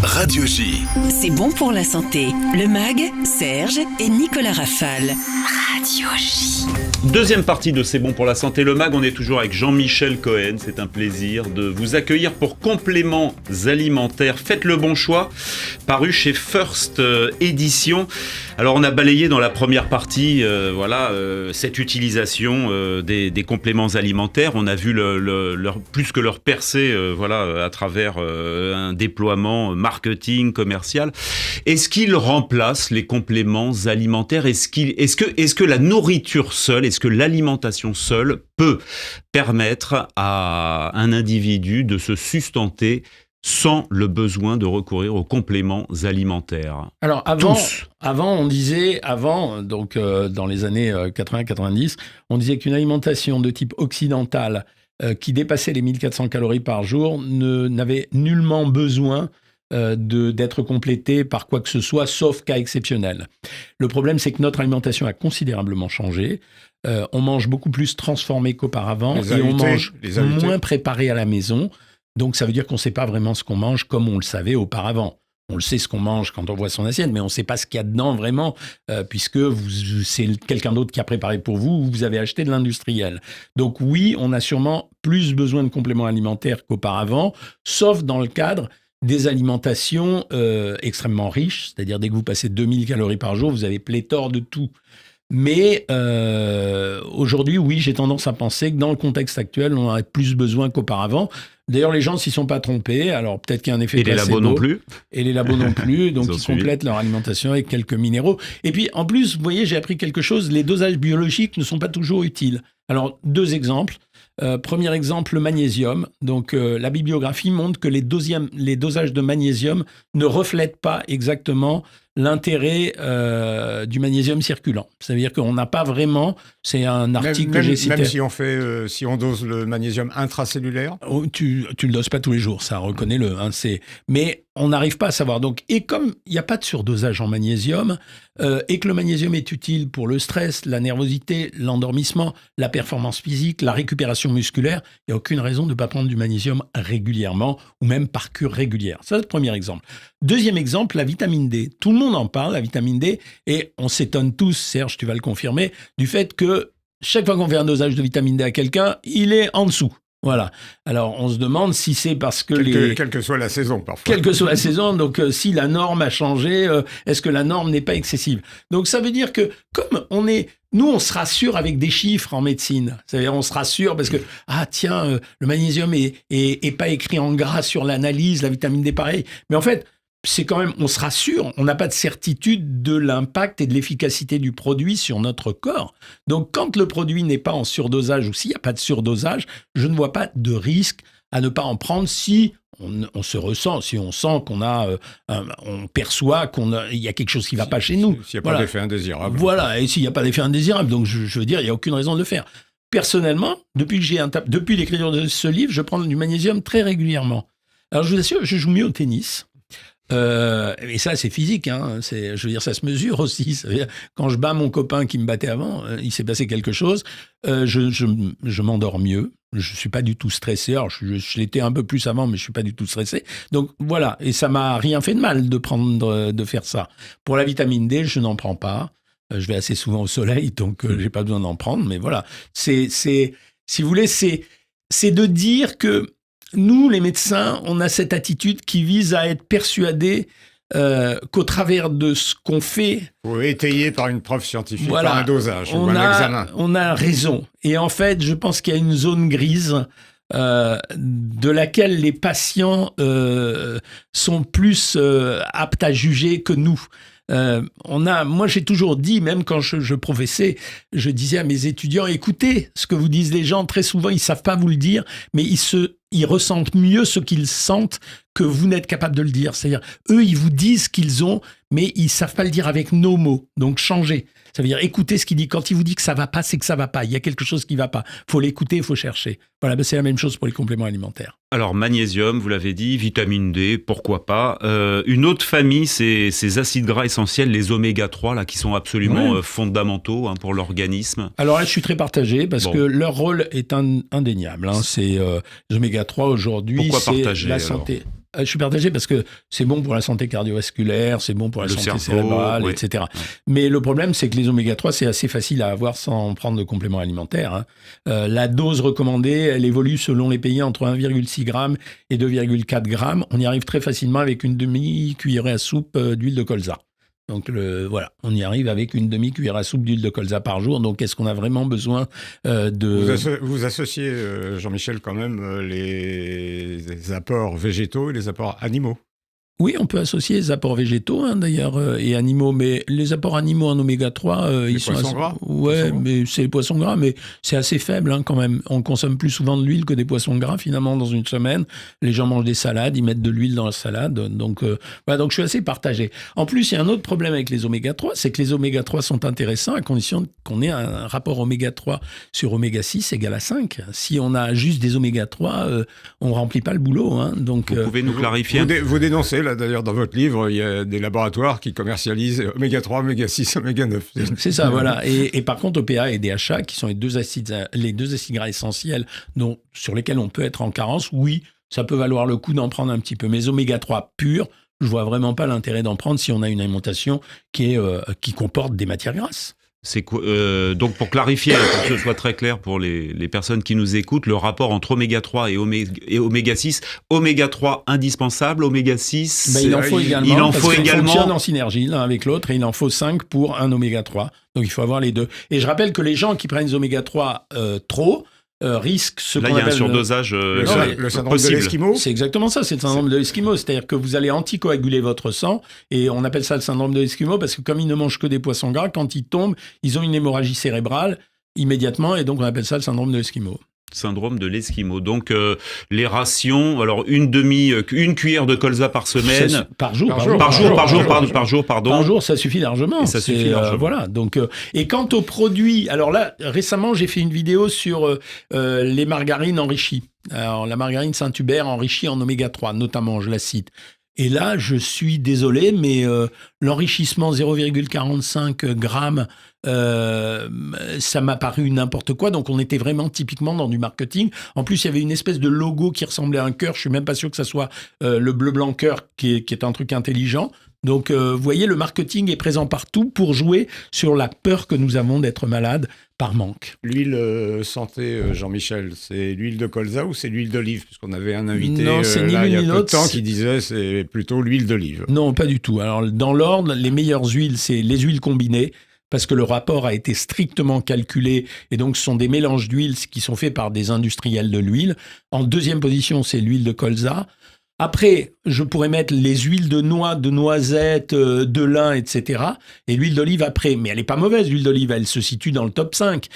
Radio J. C'est bon pour la santé. Le MAG, Serge et Nicolas Rafal. Radio J. Deuxième partie de C'est bon pour la santé, le MAG. On est toujours avec Jean-Michel Cohen. C'est un plaisir de vous accueillir pour Compléments alimentaires. Faites le bon choix, paru chez First Édition. Alors on a balayé dans la première partie cette utilisation des compléments alimentaires. On a vu plus que leur percée à travers un déploiement marketing, commercial. Est-ce qu'ils remplacent les compléments alimentaires ? Est-ce que la nourriture seule, est-ce que l'alimentation seule peut permettre à un individu de se sustenter sans le besoin de recourir aux compléments alimentaires? Alors avant on disait, dans les années 80-90, on disait qu'une alimentation de type occidental qui dépassait les 1400 calories par jour n'avait nullement besoin d'être complétée par quoi que ce soit, sauf cas exceptionnel. Le problème, c'est que notre alimentation a considérablement changé. On mange beaucoup plus transformé qu'auparavant et on mange moins préparé à la maison. Donc, ça veut dire qu'on ne sait pas vraiment ce qu'on mange comme on le savait auparavant. On le sait ce qu'on mange quand on voit son assiette, mais on ne sait pas ce qu'il y a dedans vraiment, puisque c'est quelqu'un d'autre qui a préparé pour vous ou vous avez acheté de l'industriel. Donc oui, on a sûrement plus besoin de compléments alimentaires qu'auparavant, sauf dans le cadre des alimentations extrêmement riches, c'est-à-dire dès que vous passez 2000 calories par jour, vous avez pléthore de tout. Mais aujourd'hui, oui, j'ai tendance à penser que dans le contexte actuel, on en a plus besoin qu'auparavant. D'ailleurs, les gens ne s'y sont pas trompés. Alors, peut-être qu'il y a un effet placebo. Et les labos non plus. Et les labos non plus. Donc, ils complètent leur alimentation avec quelques minéraux. Et puis, en plus, vous voyez, j'ai appris quelque chose. Les dosages biologiques ne sont pas toujours utiles. Alors, 2 exemples. Premier exemple, le magnésium. Donc, la bibliographie montre que les dosages de magnésium ne reflètent pas exactement l'intérêt du magnésium circulant. Ça veut dire qu'on n'a pas vraiment... C'est un article que j'ai cité. Même si on dose le magnésium intracellulaire. Tu le doses pas tous les jours, ça, reconnais-le. Mais on n'arrive pas à savoir. Donc, et comme il n'y a pas de surdosage en magnésium, et que le magnésium est utile pour le stress, la nervosité, l'endormissement, la performance physique, la récupération musculaire, il n'y a aucune raison de ne pas prendre du magnésium régulièrement ou même par cure régulière. Ça, c'est le premier exemple. Deuxième exemple, la vitamine D. Tout le monde en parle, la vitamine D, et on s'étonne tous, Serge, tu vas le confirmer, du fait que chaque fois qu'on fait un dosage de vitamine D à quelqu'un, il est en dessous. Voilà. Alors, on se demande si c'est parce que quelle que soit la saison, parfois. Quelle que soit la saison, donc si la norme a changé, est-ce que la norme n'est pas excessive ? Donc, ça veut dire que comme nous, on se rassure avec des chiffres en médecine. C'est-à-dire, on se rassure parce que, le magnésium est pas écrit en gras sur l'analyse, la vitamine D pareil. Mais en fait, c'est quand même, on se rassure, on n'a pas de certitude de l'impact et de l'efficacité du produit sur notre corps. Donc, quand le produit n'est pas en surdosage ou s'il n'y a pas de surdosage, je ne vois pas de risque à ne pas en prendre si on se ressent, si on sent qu'on a, on perçoit qu'il y a quelque chose qui ne va pas chez nous. S'il n'y a pas d'effet indésirable. Voilà, et s'il n'y a pas d'effet indésirable. Donc, je veux dire, il n'y a aucune raison de le faire. Personnellement, depuis l'écriture de ce livre, je prends du magnésium très régulièrement. Alors, je vous assure, je joue mieux au tennis. Et ça, c'est physique, hein. Je veux dire, ça se mesure aussi. Ça veut dire, quand je bats mon copain qui me battait avant, il s'est passé quelque chose. Je m'endors mieux. Je suis pas du tout stressé. Alors, je l'étais un peu plus avant, mais je suis pas du tout stressé. Donc voilà. Et ça m'a rien fait de mal de faire ça. Pour la vitamine D, je n'en prends pas. Je vais assez souvent au soleil, donc j'ai pas besoin d'en prendre. Mais voilà. Si vous voulez, c'est de dire que nous, les médecins, on a cette attitude qui vise à être persuadés qu'au travers de ce qu'on fait... Ou étayé par une preuve scientifique, par un dosage ou un examen. On a raison. Et en fait, je pense qu'il y a une zone grise de laquelle les patients sont plus aptes à juger que nous. Moi, j'ai toujours dit, même quand je professais, je disais à mes étudiants, écoutez ce que vous disent les gens. Très souvent, ils savent pas vous le dire, mais ils ressentent mieux ce qu'ils sentent que vous n'êtes capable de le dire. C'est-à-dire, eux, ils vous disent ce qu'ils ont, mais ils savent pas le dire avec nos mots. Donc, changez. Ça veut dire, écoutez ce qu'il dit. Quand il vous dit que ça va pas, c'est que ça va pas. Il y a quelque chose qui va pas. Faut l'écouter, il faut chercher. Voilà, c'est la même chose pour les compléments alimentaires. Alors, magnésium, vous l'avez dit, vitamine D, pourquoi pas. Une autre famille, c'est ces acides gras essentiels, les oméga 3, là, qui sont absolument fondamentaux pour l'organisme. Alors là, je suis très partagé parce que leur rôle est indéniable. C'est les oméga 3 aujourd'hui, pourquoi c'est partager, la santé. Je suis partagé parce que c'est bon pour la santé cardiovasculaire, c'est bon pour la santé cerveau, cérébrale, oui. etc. Mais le problème, c'est que les oméga 3, c'est assez facile à avoir sans prendre de compléments alimentaires. Hein. La dose recommandée, elle évolue selon les pays entre 1,6 g et 2,4 g. On y arrive très facilement avec une demi-cuillerée à soupe d'huile de colza. Donc voilà, on y arrive avec une demi-cuillère à soupe d'huile de colza par jour. Donc est-ce qu'on a vraiment besoin de... Vous associez, Jean-Michel, quand même les apports végétaux et les apports animaux. Oui, on peut associer les apports végétaux, hein, d'ailleurs, et animaux, mais les apports animaux en oméga 3, ils sont... Poissons gras. Ouais, mais c'est les poissons gras, mais c'est assez faible hein, quand même. On consomme plus souvent de l'huile que des poissons gras, finalement, dans une semaine. Les gens mangent des salades, ils mettent de l'huile dans la salade, donc je suis assez partagé. En plus, il y a un autre problème avec les oméga 3, c'est que les oméga 3 sont intéressants à condition qu'on ait un rapport oméga 3 sur oméga 6 égale à 5. Si on a juste des oméga 3, on ne remplit pas le boulot. Hein, donc, Vous pouvez nous clarifier Vous dénoncez, là, d'ailleurs, dans votre livre, il y a des laboratoires qui commercialisent oméga 3, oméga 6, oméga 9. C'est ça, voilà. Et par contre, EPA et DHA, qui sont les deux acides gras essentiels sur lesquels on peut être en carence, oui, ça peut valoir le coup d'en prendre un petit peu. Mais oméga 3 pur, je vois vraiment pas l'intérêt d'en prendre si on a une alimentation qui comporte des matières grasses. C'est quoi, donc pour clarifier, pour que ce soit très clair pour les personnes qui nous écoutent, le rapport entre oméga 3 et oméga 6, oméga 3 indispensable, oméga 6... il en faut également, il en parce faut qu'ils également... fonctionnent en synergie l'un avec l'autre, et il en faut 5 pour un oméga 3. Donc il faut avoir les deux. Et je rappelle que les gens qui prennent des oméga 3 trop risquent ce qu'on appelle... Là, il y a un surdosage le syndrome possible. de l'Esquimau. C'est exactement ça, c'est le syndrome de l'Esquimau. C'est-à-dire que vous allez anticoaguler votre sang, et on appelle ça le syndrome de l'Esquimau parce que comme ils ne mangent que des poissons gras, quand ils tombent, ils ont une hémorragie cérébrale immédiatement, et donc on appelle ça le syndrome de l'Esquimau. Syndrome de l'Esquimau. Donc, les rations, alors une cuillère de colza par semaine. Par jour, ça suffit largement. Et ça suffit largement. Voilà. Donc, et quant aux produits, alors là, récemment, j'ai fait une vidéo sur les margarines enrichies. Alors, la margarine Saint-Hubert enrichie en oméga 3, notamment, je la cite. Et là, je suis désolé, mais l'enrichissement 0,45 grammes, ça m'a paru n'importe quoi. Donc, on était vraiment typiquement dans du marketing. En plus, il y avait une espèce de logo qui ressemblait à un cœur. Je suis même pas sûr que ça soit le bleu-blanc-cœur qui est un truc intelligent. Donc, vous voyez, le marketing est présent partout pour jouer sur la peur que nous avons d'être malades par manque. L'huile santé, Jean-Michel, c'est l'huile de colza ou c'est l'huile d'olive? Puisqu'on avait un invité non, c'est ni là, il y a l'une ni peu de l'autre, temps qui disait c'est plutôt l'huile d'olive. Non, pas du tout. Alors, dans l'ordre, les meilleures huiles, c'est les huiles combinées, parce que le rapport a été strictement calculé, et donc ce sont des mélanges d'huiles qui sont faits par des industriels de l'huile. En deuxième position, c'est l'huile de colza. Après, je pourrais mettre les huiles de noix, de noisettes, de lin, etc. Et l'huile d'olive après. Mais elle n'est pas mauvaise, l'huile d'olive. Elle se situe dans le top 5.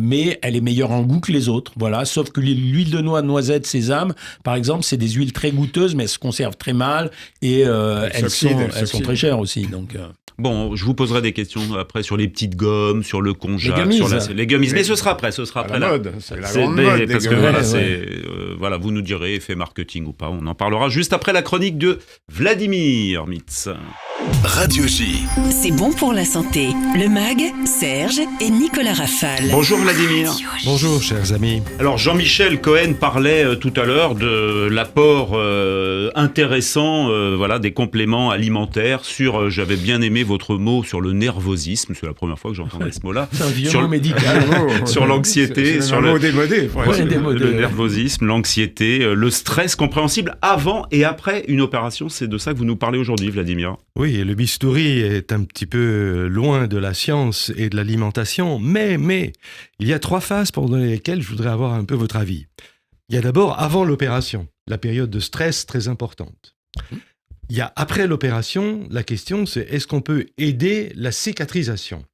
Mais elle est meilleure en goût que les autres. Voilà. Sauf que l'huile de noix, noisette, sésame, par exemple, c'est des huiles très goûteuses, mais elles se conservent très mal. Et elles sont très chères aussi. Donc, Bon, je vous poserai des questions après sur les petites gommes, sur le konjac, sur les gummies. Mais ce sera après, la mode. C'est la grande mode. Parce que voilà, vous nous direz effet marketing ou pas. On en parlera juste après la chronique de Vladimir Mitz. Radio J. C'est bon pour la santé. Le MAG, Serge et Nicolas Rafal. Bonjour Vladimir. Bonjour chers amis. Alors Jean-Michel Cohen parlait tout à l'heure de l'apport intéressant des compléments alimentaires j'avais bien aimé votre mot sur le nervosisme, c'est la première fois que j'entendais ce mot-là. C'est un vieux mot médical. Sur l'anxiété, sur le mot démodé. Le nervosisme, l'anxiété, le stress compréhensible avant et après une opération. C'est de ça que vous nous parlez aujourd'hui, Vladimir. Oui, le bistouri est un petit peu loin de la science et de l'alimentation, mais il y a 3 phases pendant lesquelles je voudrais avoir un peu votre avis. Il y a d'abord avant l'opération, la période de stress très importante. Il y a après l'opération, la question c'est est-ce qu'on peut aider la cicatrisation?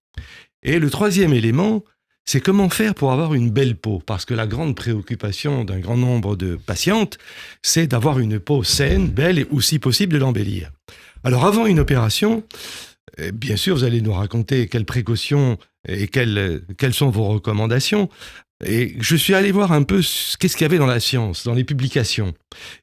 Et le 3e élément, c'est comment faire pour avoir une belle peau, parce que la grande préoccupation d'un grand nombre de patientes, c'est d'avoir une peau saine, belle et aussi possible de l'embellir. Alors avant une opération, bien sûr vous allez nous raconter quelles précautions et quelles sont vos recommandations. Et je suis allé voir un peu qu'est-ce qu'il y avait dans la science, dans les publications.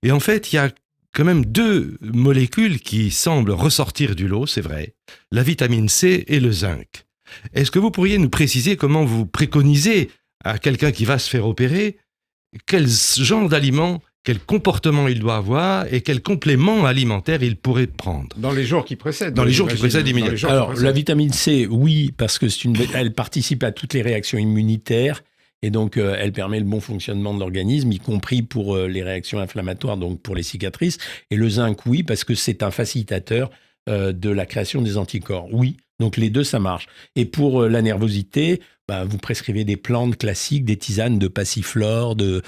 Et en fait, il y a quand même 2 molécules qui semblent ressortir du lot, c'est vrai, la vitamine C et le zinc. Est-ce que vous pourriez nous préciser comment vous préconisez à quelqu'un qui va se faire opérer, quel genre d'aliments quel comportement il doit avoir et quel complément alimentaire il pourrait prendre. Dans les jours qui précèdent. Dans les jours qui précèdent immédiatement. Alors, la vitamine C, oui, parce que elle participe à toutes les réactions immunitaires et donc elle permet le bon fonctionnement de l'organisme, y compris pour les réactions inflammatoires, donc pour les cicatrices. Et le zinc, oui, parce que c'est un facilitateur de la création des anticorps. Oui, donc les deux, ça marche. Et pour la nervosité, vous prescrivez des plantes classiques, des tisanes de passiflore, de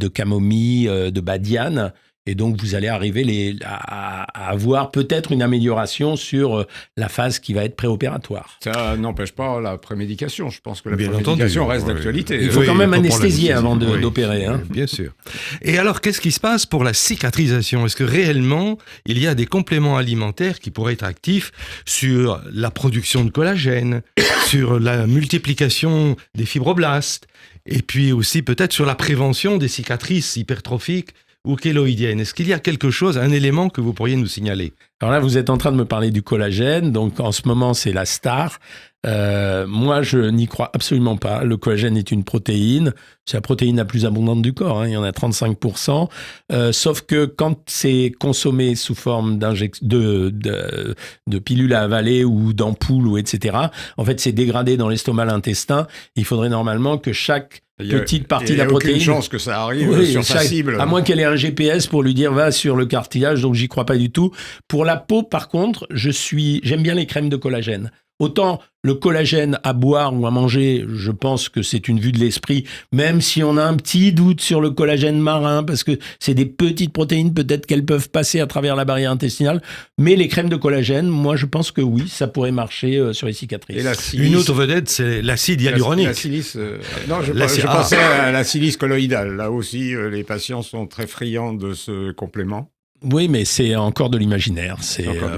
camomille, de badiane. Et donc, vous allez arriver à avoir peut-être une amélioration sur la phase qui va être préopératoire. Ça n'empêche pas la prémédication. Je pense que la Bien prémédication entendu, reste d'actualité. Il faut quand même pour anesthésier avant l'anesthésie, d'opérer. Hein. Bien sûr. Et alors, qu'est-ce qui se passe pour la cicatrisation? Est-ce que réellement, il y a des compléments alimentaires qui pourraient être actifs sur la production de collagène, sur la multiplication des fibroblastes, et puis aussi peut-être sur la prévention des cicatrices hypertrophiques ou kéloïdiennes? Est-ce qu'il y a quelque chose, un élément que vous pourriez nous signaler? Alors là, vous êtes en train de me parler du collagène. Donc, en ce moment, c'est la star. Moi, je n'y crois absolument pas. Le collagène est une protéine. C'est la protéine la plus abondante du corps. Hein. Il y en a 35%. Sauf que quand c'est consommé sous forme de pilules à avaler ou d'ampoules, ou etc., en fait, c'est dégradé dans l'estomac, l'intestin. Il faudrait normalement que chaque petite partie de la protéine... Il n'y a aucune chance que ça arrive sur sa cible. À moins qu'elle ait un GPS pour lui dire va sur le cartilage, donc j'y crois pas du tout. Pour la peau, par contre, j'aime bien les crèmes de collagène. Autant le collagène à boire ou à manger, je pense que c'est une vue de l'esprit, même si on a un petit doute sur le collagène marin, parce que c'est des petites protéines, peut-être qu'elles peuvent passer à travers la barrière intestinale, mais les crèmes de collagène, moi je pense que oui, ça pourrait marcher sur les cicatrices. Et la silice, une autre vedette, c'est l'acide hyaluronique. La silice, non, je pensais à la silice colloïdale. Là aussi, les patients sont très friands de ce complément. Oui, mais c'est encore de l'imaginaire.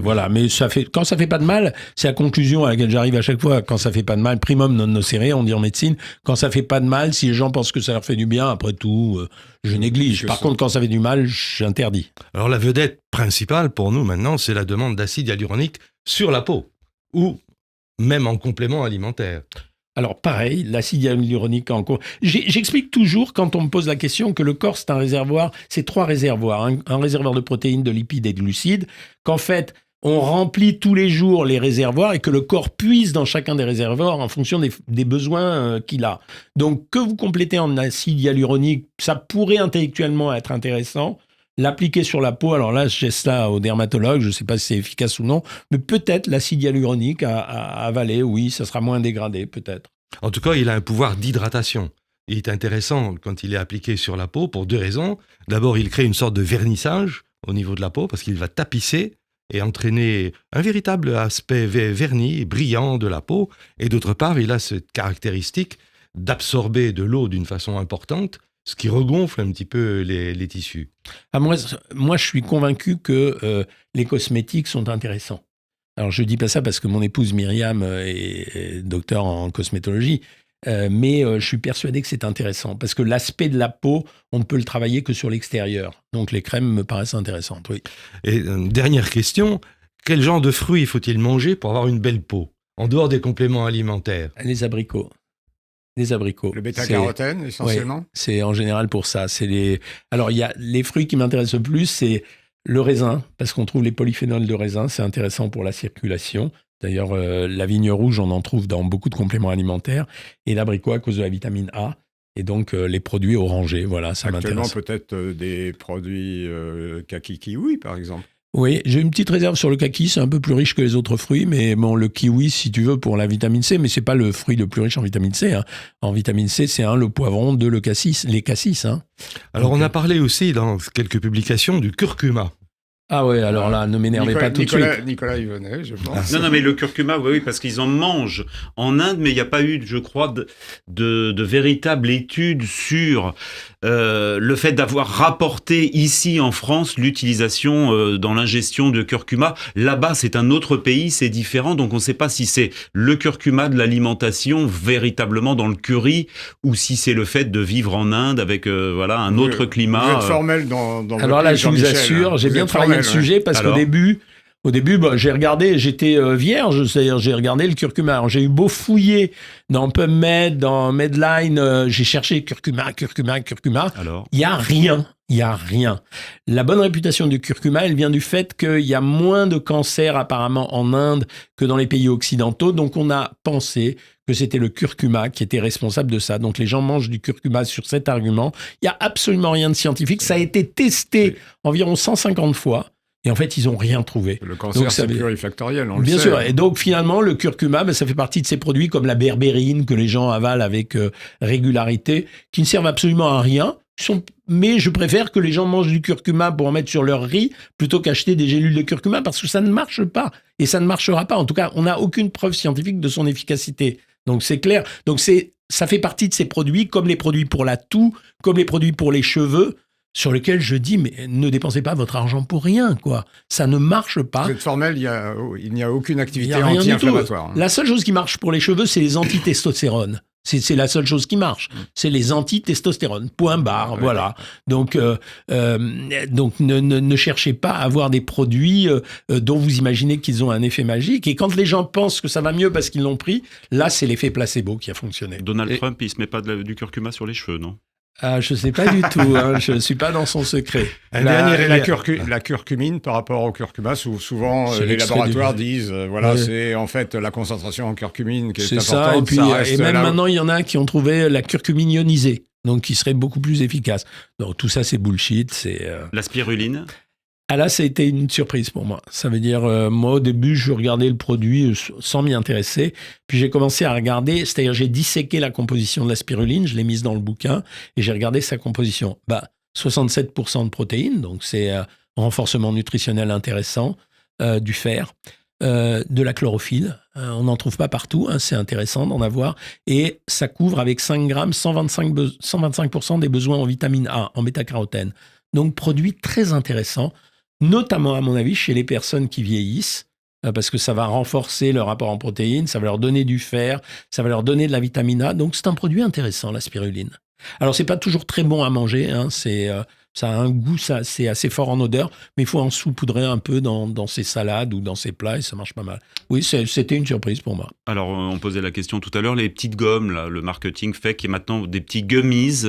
Voilà, mais quand ça fait pas de mal, c'est la conclusion à laquelle j'arrive à chaque fois. Quand ça fait pas de mal, primum non nocere, on dit en médecine. Quand ça fait pas de mal, si les gens pensent que ça leur fait du bien, après tout, je néglige. Par contre, quand ça fait du mal, j'interdis. Alors la vedette principale pour nous maintenant, c'est la demande d'acide hyaluronique sur la peau ou même en complément alimentaire. Alors pareil, l'acide hyaluronique j'explique toujours quand on me pose la question que le corps c'est un réservoir, c'est 3 réservoirs, un réservoir de protéines, de lipides et de glucides, qu'en fait on remplit tous les jours les réservoirs et que le corps puise dans chacun des réservoirs en fonction des besoins qu'il a. Donc que vous complétez en acide hyaluronique, ça pourrait intellectuellement être intéressant. L'appliquer sur la peau, alors là, je laisse ça au dermatologue, je ne sais pas si c'est efficace ou non, mais peut-être l'acide hyaluronique à avaler, oui, ça sera moins dégradé, peut-être. En tout cas, il a un pouvoir d'hydratation. Il est intéressant quand il est appliqué sur la peau pour 2 raisons. D'abord, il crée une sorte de vernissage au niveau de la peau parce qu'il va tapisser et entraîner un véritable aspect verni, brillant de la peau. Et d'autre part, il a cette caractéristique d'absorber de l'eau d'une façon importante, ce qui regonfle un petit peu les tissus. Moi, je suis convaincu que les cosmétiques sont intéressants. Alors, je ne dis pas ça parce que mon épouse Myriam est docteur en cosmétologie, mais je suis persuadé que c'est intéressant parce que l'aspect de la peau, on ne peut le travailler que sur l'extérieur. Donc, les crèmes me paraissent intéressantes, oui. Et dernière question, quel genre de fruits faut-il manger pour avoir une belle peau, en dehors des compléments alimentaires? Les abricots. Les abricots. Le bêta-carotène, essentiellement. Ouais, c'est en général pour ça. Alors, il y a les fruits qui m'intéressent le plus, c'est le raisin, parce qu'on trouve les polyphénols de raisin, c'est intéressant pour la circulation. D'ailleurs, la vigne rouge, on en trouve dans beaucoup de compléments alimentaires. Et l'abricot à cause de la vitamine A. Et donc, les produits orangés, voilà, ça m'intéresse. Actuellement, peut-être des produits kaki kiwi, par exemple. Oui, j'ai une petite réserve sur le kaki, c'est un peu plus riche que les autres fruits, mais bon, le kiwi, si tu veux, pour la vitamine C, mais c'est pas le fruit le plus riche en vitamine C. Hein. En vitamine C, c'est le poivron, le cassis, les cassis. Hein. Alors, on a parlé aussi dans quelques publications du curcuma. Ah ouais, alors là, ne m'énervez pas tout de suite. Nicolas y venait, je pense. Non, mais le curcuma, oui, parce qu'ils en mangent en Inde, mais il n'y a pas eu, je crois, de véritable étude sur le fait d'avoir rapporté ici en France l'utilisation dans l'ingestion de curcuma. Là-bas, c'est un autre pays, c'est différent, donc on ne sait pas si c'est le curcuma de l'alimentation véritablement dans le curry ou si c'est le fait de vivre en Inde avec un autre climat. Vous êtes formel dans alors là, je vous assure, j'ai bien travaillé le sujet parce qu'au début, Au début, j'ai regardé, j'étais vierge, c'est-à-dire j'ai regardé le curcuma. Alors, j'ai eu beau fouiller dans PubMed, dans Medline, j'ai cherché curcuma. Alors, Il y a rien. La bonne réputation du curcuma, elle vient du fait qu'il y a moins de cancers apparemment en Inde que dans les pays occidentaux. Donc, on a pensé que c'était le curcuma qui était responsable de ça. Donc, les gens mangent du curcuma sur cet argument. Il n'y a absolument rien de scientifique. Ça a été testé environ 150 fois. Et en fait, ils n'ont rien trouvé. Le cancer, Donc, c'est plurifactoriel, on le bien sait. sûr. Et donc, finalement, le curcuma, ça fait partie de ces produits comme la berbérine que les gens avalent avec régularité, qui ne servent absolument à rien. Mais je préfère que les gens mangent du curcuma pour en mettre sur leur riz plutôt qu'acheter des gélules de curcuma parce que ça ne marche pas. Et ça ne marchera pas. En tout cas, on n'a aucune preuve scientifique de son efficacité. Donc, c'est clair. Donc, ça fait partie de ces produits, comme les produits pour la toux, comme les produits pour les cheveux, sur lesquels je dis, mais ne dépensez pas votre argent pour rien, quoi. Ça ne marche pas. Cette formelle, il n'y a aucune Il activité y a rien du tout. anti-inflammatoire. La seule chose qui marche pour les cheveux, c'est les antitestostérones. C'est la seule chose qui marche. C'est les antitestostérones. Point barre. Ouais. Voilà. Donc ne cherchez pas à avoir des produits dont vous imaginez qu'ils ont un effet magique. Et quand les gens pensent que ça va mieux parce qu'ils l'ont pris, là, c'est l'effet placebo qui a fonctionné. Donald Trump, il se met pas du curcuma sur les cheveux, non? Ah, je sais pas du tout. Je ne suis pas dans son secret. La curcumine par rapport au curcuma, souvent C'est les l'extrait laboratoires du- disent, Ouais. c'est en fait la concentration en curcumine qui est C'est ça. importante. Et puis, ça reste et même là où- maintenant, il y en a qui ont trouvé la curcumine ionisée, donc qui serait beaucoup plus efficace. Donc tout ça, c'est bullshit. La spiruline? Ah là, ça a été une surprise pour moi. Ça veut dire, moi, au début, je regardais le produit sans m'y intéresser. Puis j'ai commencé à regarder, c'est-à-dire j'ai disséqué la composition de la spiruline, je l'ai mise dans le bouquin, et j'ai regardé sa composition. 67% de protéines, donc c'est un renforcement nutritionnel intéressant, du fer, de la chlorophylle. On n'en trouve pas partout, c'est intéressant d'en avoir. Et ça couvre avec 5 grammes 125% des besoins en vitamine A, en bêta-carotène. Donc, produit très intéressant, notamment, à mon avis, chez les personnes qui vieillissent, parce que ça va renforcer leur apport en protéines, ça va leur donner du fer, ça va leur donner de la vitamine A. Donc, c'est un produit intéressant, la spiruline. Alors, c'est pas toujours très bon à manger, ça a un goût, c'est assez fort en odeur, mais il faut en saupoudrer un peu dans ses salades ou dans ses plats et ça marche pas mal. Oui, c'était une surprise pour moi. Alors, on posait la question tout à l'heure, les petites gommes, là, le marketing fait qu'il y a maintenant des petits gummies,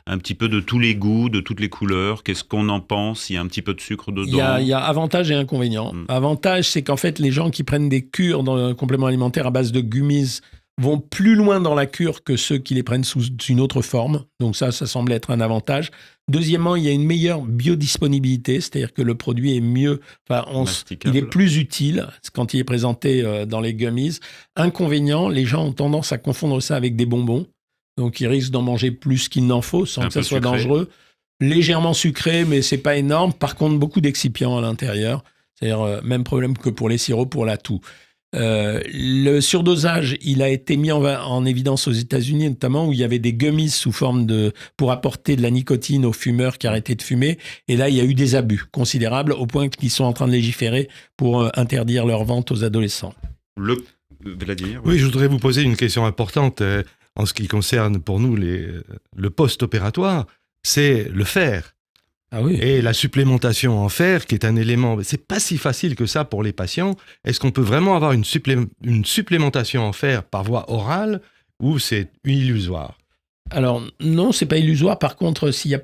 un petit peu de tous les goûts, de toutes les couleurs. Qu'est-ce qu'on en pense? Il y a un petit peu de sucre dedans. Il y a avantages et inconvénients. Avantage, c'est qu'en fait, les gens qui prennent des cures dans un complément alimentaire à base de gummies vont plus loin dans la cure que ceux qui les prennent sous une autre forme. Donc ça semble être un avantage. Deuxièmement, il y a une meilleure biodisponibilité, c'est-à-dire que le produit est mieux, il est plus utile quand il est présenté dans les gummies. Inconvénient, les gens ont tendance à confondre ça avec des bonbons. Donc ils risquent d'en manger plus qu'il n'en faut sans que ça soit dangereux. Légèrement sucré, mais c'est pas énorme. Par contre, beaucoup d'excipients à l'intérieur. C'est-à-dire même problème que pour les sirops, pour la toux. Le surdosage, il a été mis en évidence aux États-Unis, notamment où il y avait des gummies sous forme pour apporter de la nicotine aux fumeurs qui arrêtaient de fumer. Et là, il y a eu des abus considérables au point qu'ils sont en train de légiférer pour interdire leur vente aux adolescents. Vladimir? Oui, je voudrais vous poser une question importante en ce qui concerne pour nous le post-opératoire, c'est le fer. Ah oui. Et la supplémentation en fer, qui est un élément, c'est pas si facile que ça pour les patients. Est-ce qu'on peut vraiment avoir une supplémentation en fer par voie orale ou c'est illusoire? Alors non, c'est pas illusoire. Par contre, si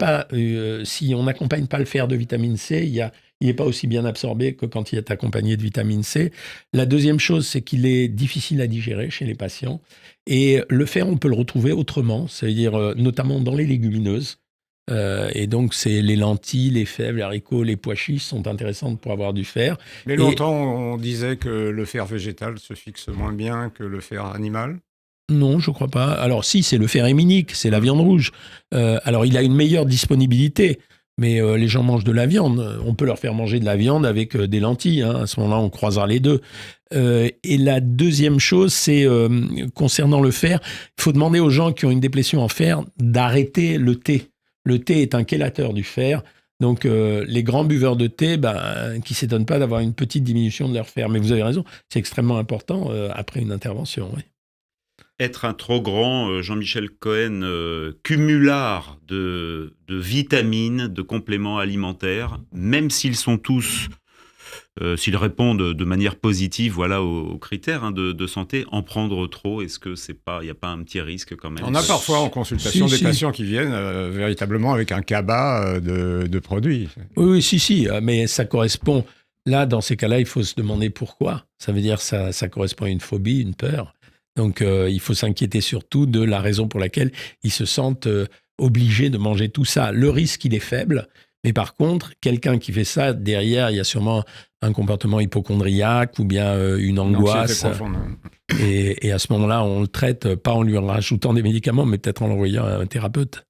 on n'accompagne pas le fer de vitamine C, il n'est pas aussi bien absorbé que quand il est accompagné de vitamine C. La deuxième chose, c'est qu'il est difficile à digérer chez les patients. Et le fer, on peut le retrouver autrement, c'est-à-dire notamment dans les légumineuses. Et donc, c'est les lentilles, les fèves, les haricots, les pois chiches sont intéressantes pour avoir du fer. Mais longtemps, on disait que le fer végétal se fixe moins bien que le fer animal. Non, je crois pas. Alors si, c'est le fer héminique, c'est la viande rouge. Alors, il a une meilleure disponibilité, mais les gens mangent de la viande. On peut leur faire manger de la viande avec des lentilles. À ce moment-là, on croisera les deux. Et la deuxième chose, c'est concernant le fer, il faut demander aux gens qui ont une déplétion en fer d'arrêter le thé. Le thé est un chélateur du fer. Donc, les grands buveurs de thé, qui ne s'étonnent pas d'avoir une petite diminution de leur fer. Mais vous avez raison, c'est extrêmement important après une intervention. Oui. Être un trop grand Jean-Michel Cohen cumulard de vitamines, de compléments alimentaires, même s'ils sont tous s'ils répondent de manière positive voilà, aux critères de santé, en prendre trop, est-ce que il n'y a pas un petit risque quand même? On a parfois en consultation des patients qui viennent véritablement avec un cabas de produits. Oui, si, mais ça correspond. Là, dans ces cas-là, il faut se demander pourquoi. Ça veut dire que ça correspond à une phobie, une peur. Donc, il faut s'inquiéter surtout de la raison pour laquelle ils se sentent obligés de manger tout ça. Le risque, il est faible. Mais par contre, quelqu'un qui fait ça, derrière, il y a sûrement un comportement hypocondriaque ou bien une angoisse. Et à ce moment-là, on le traite pas en lui rajoutant des médicaments, mais peut-être en l'envoyant à un thérapeute.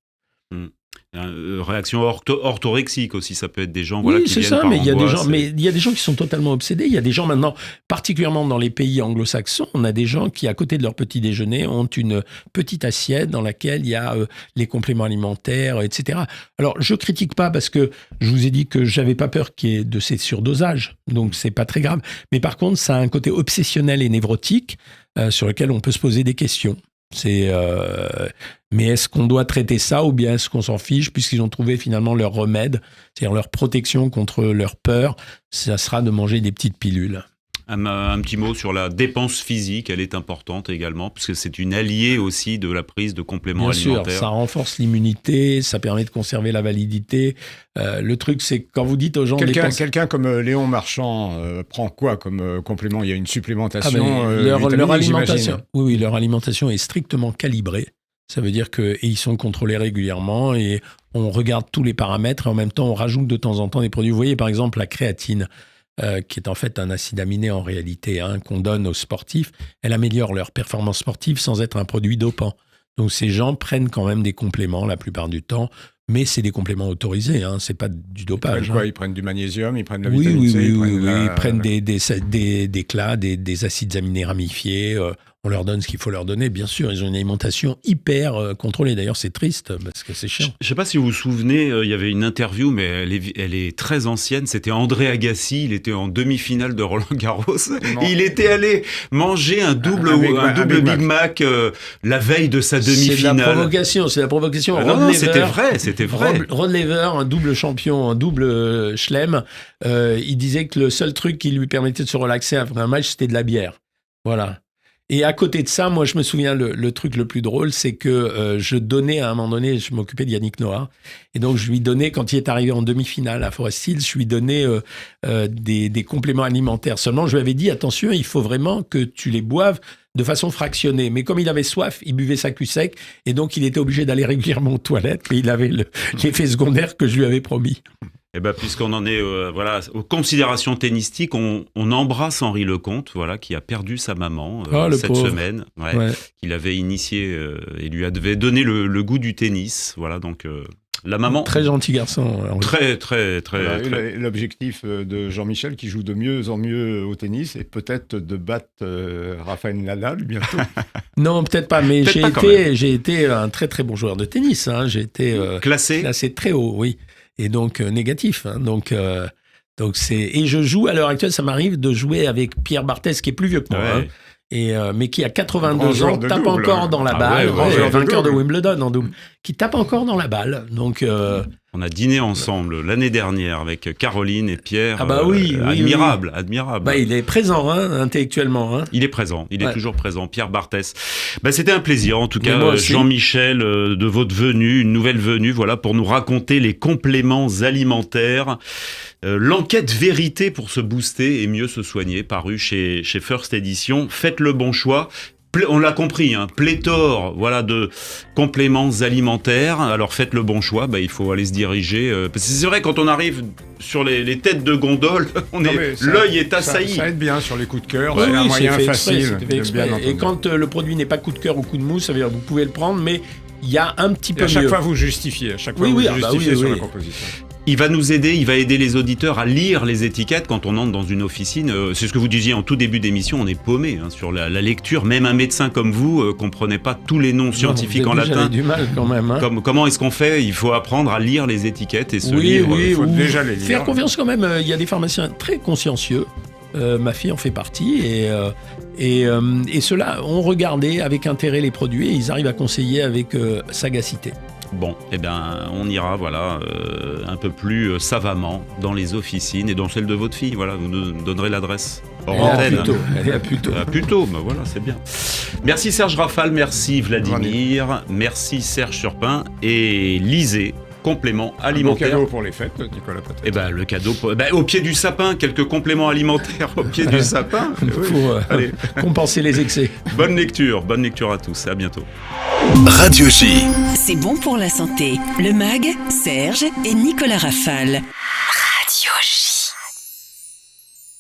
Réaction orthorexique aussi, ça peut être des gens oui, qui c'est viennent ça, par mais angoisse. il y a des gens qui sont totalement obsédés. Il y a des gens maintenant, particulièrement dans les pays anglo-saxons, on a des gens qui, à côté de leur petit déjeuner, ont une petite assiette dans laquelle il y a les compléments alimentaires, etc. Alors, je critique pas parce que je vous ai dit que j'avais pas peur qu'il y ait de ces surdosages, donc c'est pas très grave. Mais par contre, ça a un côté obsessionnel et névrotique sur lequel on peut se poser des questions. Mais est-ce qu'on doit traiter ça ou bien est-ce qu'on s'en fiche puisqu'ils ont trouvé finalement leur remède, c'est-à-dire leur protection contre leur peur, ça sera de manger des petites pilules. Un petit mot sur la dépense physique, elle est importante également, puisque c'est une alliée aussi de la prise de compléments alimentaires. Bien sûr, ça renforce l'immunité, ça permet de conserver la validité. Le truc, c'est quand vous dites aux gens... Quelqu'un comme Léon Marchand prend quoi comme complément? Il y a une supplémentation leur alimentation. Oui, leur alimentation est strictement calibrée. Ça veut dire qu'ils sont contrôlés régulièrement et on regarde tous les paramètres et en même temps, on rajoute de temps en temps des produits. Vous voyez, par exemple, la créatine. Qui est en fait un acide aminé en réalité, qu'on donne aux sportifs, elle améliore leur performance sportive sans être un produit dopant. Donc ces gens prennent quand même des compléments la plupart du temps, mais c'est des compléments autorisés, c'est pas du dopage. Ils prennent quoi? Ils prennent du magnésium, ils prennent de la vitamine C, ils prennent des CLA, des acides aminés ramifiés. On leur donne ce qu'il faut leur donner, bien sûr. Ils ont une alimentation hyper contrôlée. D'ailleurs, c'est triste parce que c'est chiant. Je ne sais pas si vous vous souvenez, il y avait une interview, mais elle est très ancienne. C'était André Agassi. Il était en demi-finale de Roland-Garros. Il était allé manger un double Big Mac la veille de sa demi-finale. C'est la provocation. Non, c'était vrai. Rod Laver, un double champion, un double chelem, il disait que le seul truc qui lui permettait de se relaxer après un match, c'était de la bière. Voilà. Et à côté de ça, moi, je me souviens, le truc le plus drôle, c'est que je donnais, à un moment donné, je m'occupais de Yannick Noah, et donc je lui donnais, quand il est arrivé en demi-finale à Forest Hills, je lui donnais des compléments alimentaires. Seulement, je lui avais dit, attention, il faut vraiment que tu les boives de façon fractionnée. Mais comme il avait soif, il buvait ça cul sec, et donc il était obligé d'aller régulièrement aux toilettes, mais il avait l'effet secondaire que je lui avais promis. Eh ben, puisqu'on en est aux considérations tennistiques, on embrasse Henri Lecomte, qui a perdu sa maman cette semaine, qu'il avait initié et lui avait donné le goût du tennis. Voilà, donc la maman. Très gentil garçon. Henri. Très. L'objectif de Jean-Michel, qui joue de mieux en mieux au tennis, est peut-être de battre Rafael Nadal bientôt. Non, peut-être pas, mais j'ai été un très très bon joueur de tennis. J'ai été classé très haut, oui. Et donc négatif. Donc et je joue à l'heure actuelle, ça m'arrive de jouer avec Pierre Barthès, qui est plus vieux que moi, mais qui a 82 ans, tape encore dans la balle, vainqueur de Wimbledon en double, qui tape encore dans la balle. Donc on a dîné ensemble l'année dernière avec Caroline et Pierre. Admirable. Il est présent intellectuellement. Il est présent, il est toujours présent. Pierre Barthès. C'était un plaisir en tout cas, Jean-Michel, de votre venue, une nouvelle venue, pour nous raconter les compléments alimentaires. L'enquête vérité pour se booster et mieux se soigner, paru chez First Edition. Faites le bon choix. On l'a compris, pléthore de compléments alimentaires. Alors faites le bon choix, il faut aller se diriger. Parce que c'est vrai, quand on arrive sur les têtes de gondole, l'œil est assailli. Ça aide bien sur les coups de cœur, c'est un moyen facile. Et quand le produit n'est pas coup de cœur ou coup de mousse, ça veut dire que vous pouvez le prendre, mais il y a un petit peu mieux. À chaque fois, vous justifiez. Sur la composition. Il va nous aider, il va aider les auditeurs à lire les étiquettes quand on entre dans une officine. C'est ce que vous disiez en tout début d'émission, on est paumé sur la lecture. Même un médecin comme vous comprenez pas tous les noms scientifiques en latin. J'avais du mal quand même. Comment est-ce qu'on fait? Il faut apprendre à lire les étiquettes et ce livre. Il faut déjà les lire. Faire confiance quand même. Il y a des pharmaciens très consciencieux. Ma fille en fait partie et ceux-là ont regardé avec intérêt les produits et ils arrivent à conseiller avec sagacité. Bon, eh bien, on ira, un peu plus savamment dans les officines et dans celle de votre fille. Voilà, vous nous donnerez l'adresse. Elle est à Puteaux. À Puteaux, ben voilà, c'est bien. Merci Serge Rafal, merci Vladimir, merci Serge Surpin et lisez compléments alimentaires. Un bon cadeau pour les fêtes, Nicolas peut-être. Eh ben le cadeau, au pied du sapin, quelques compléments alimentaires au pied du sapin. Pour Allez. compenser les excès. Bonne lecture à tous, à bientôt. Radio J. C'est bon pour la santé. Le MAG, Serge et Nicolas Rafal.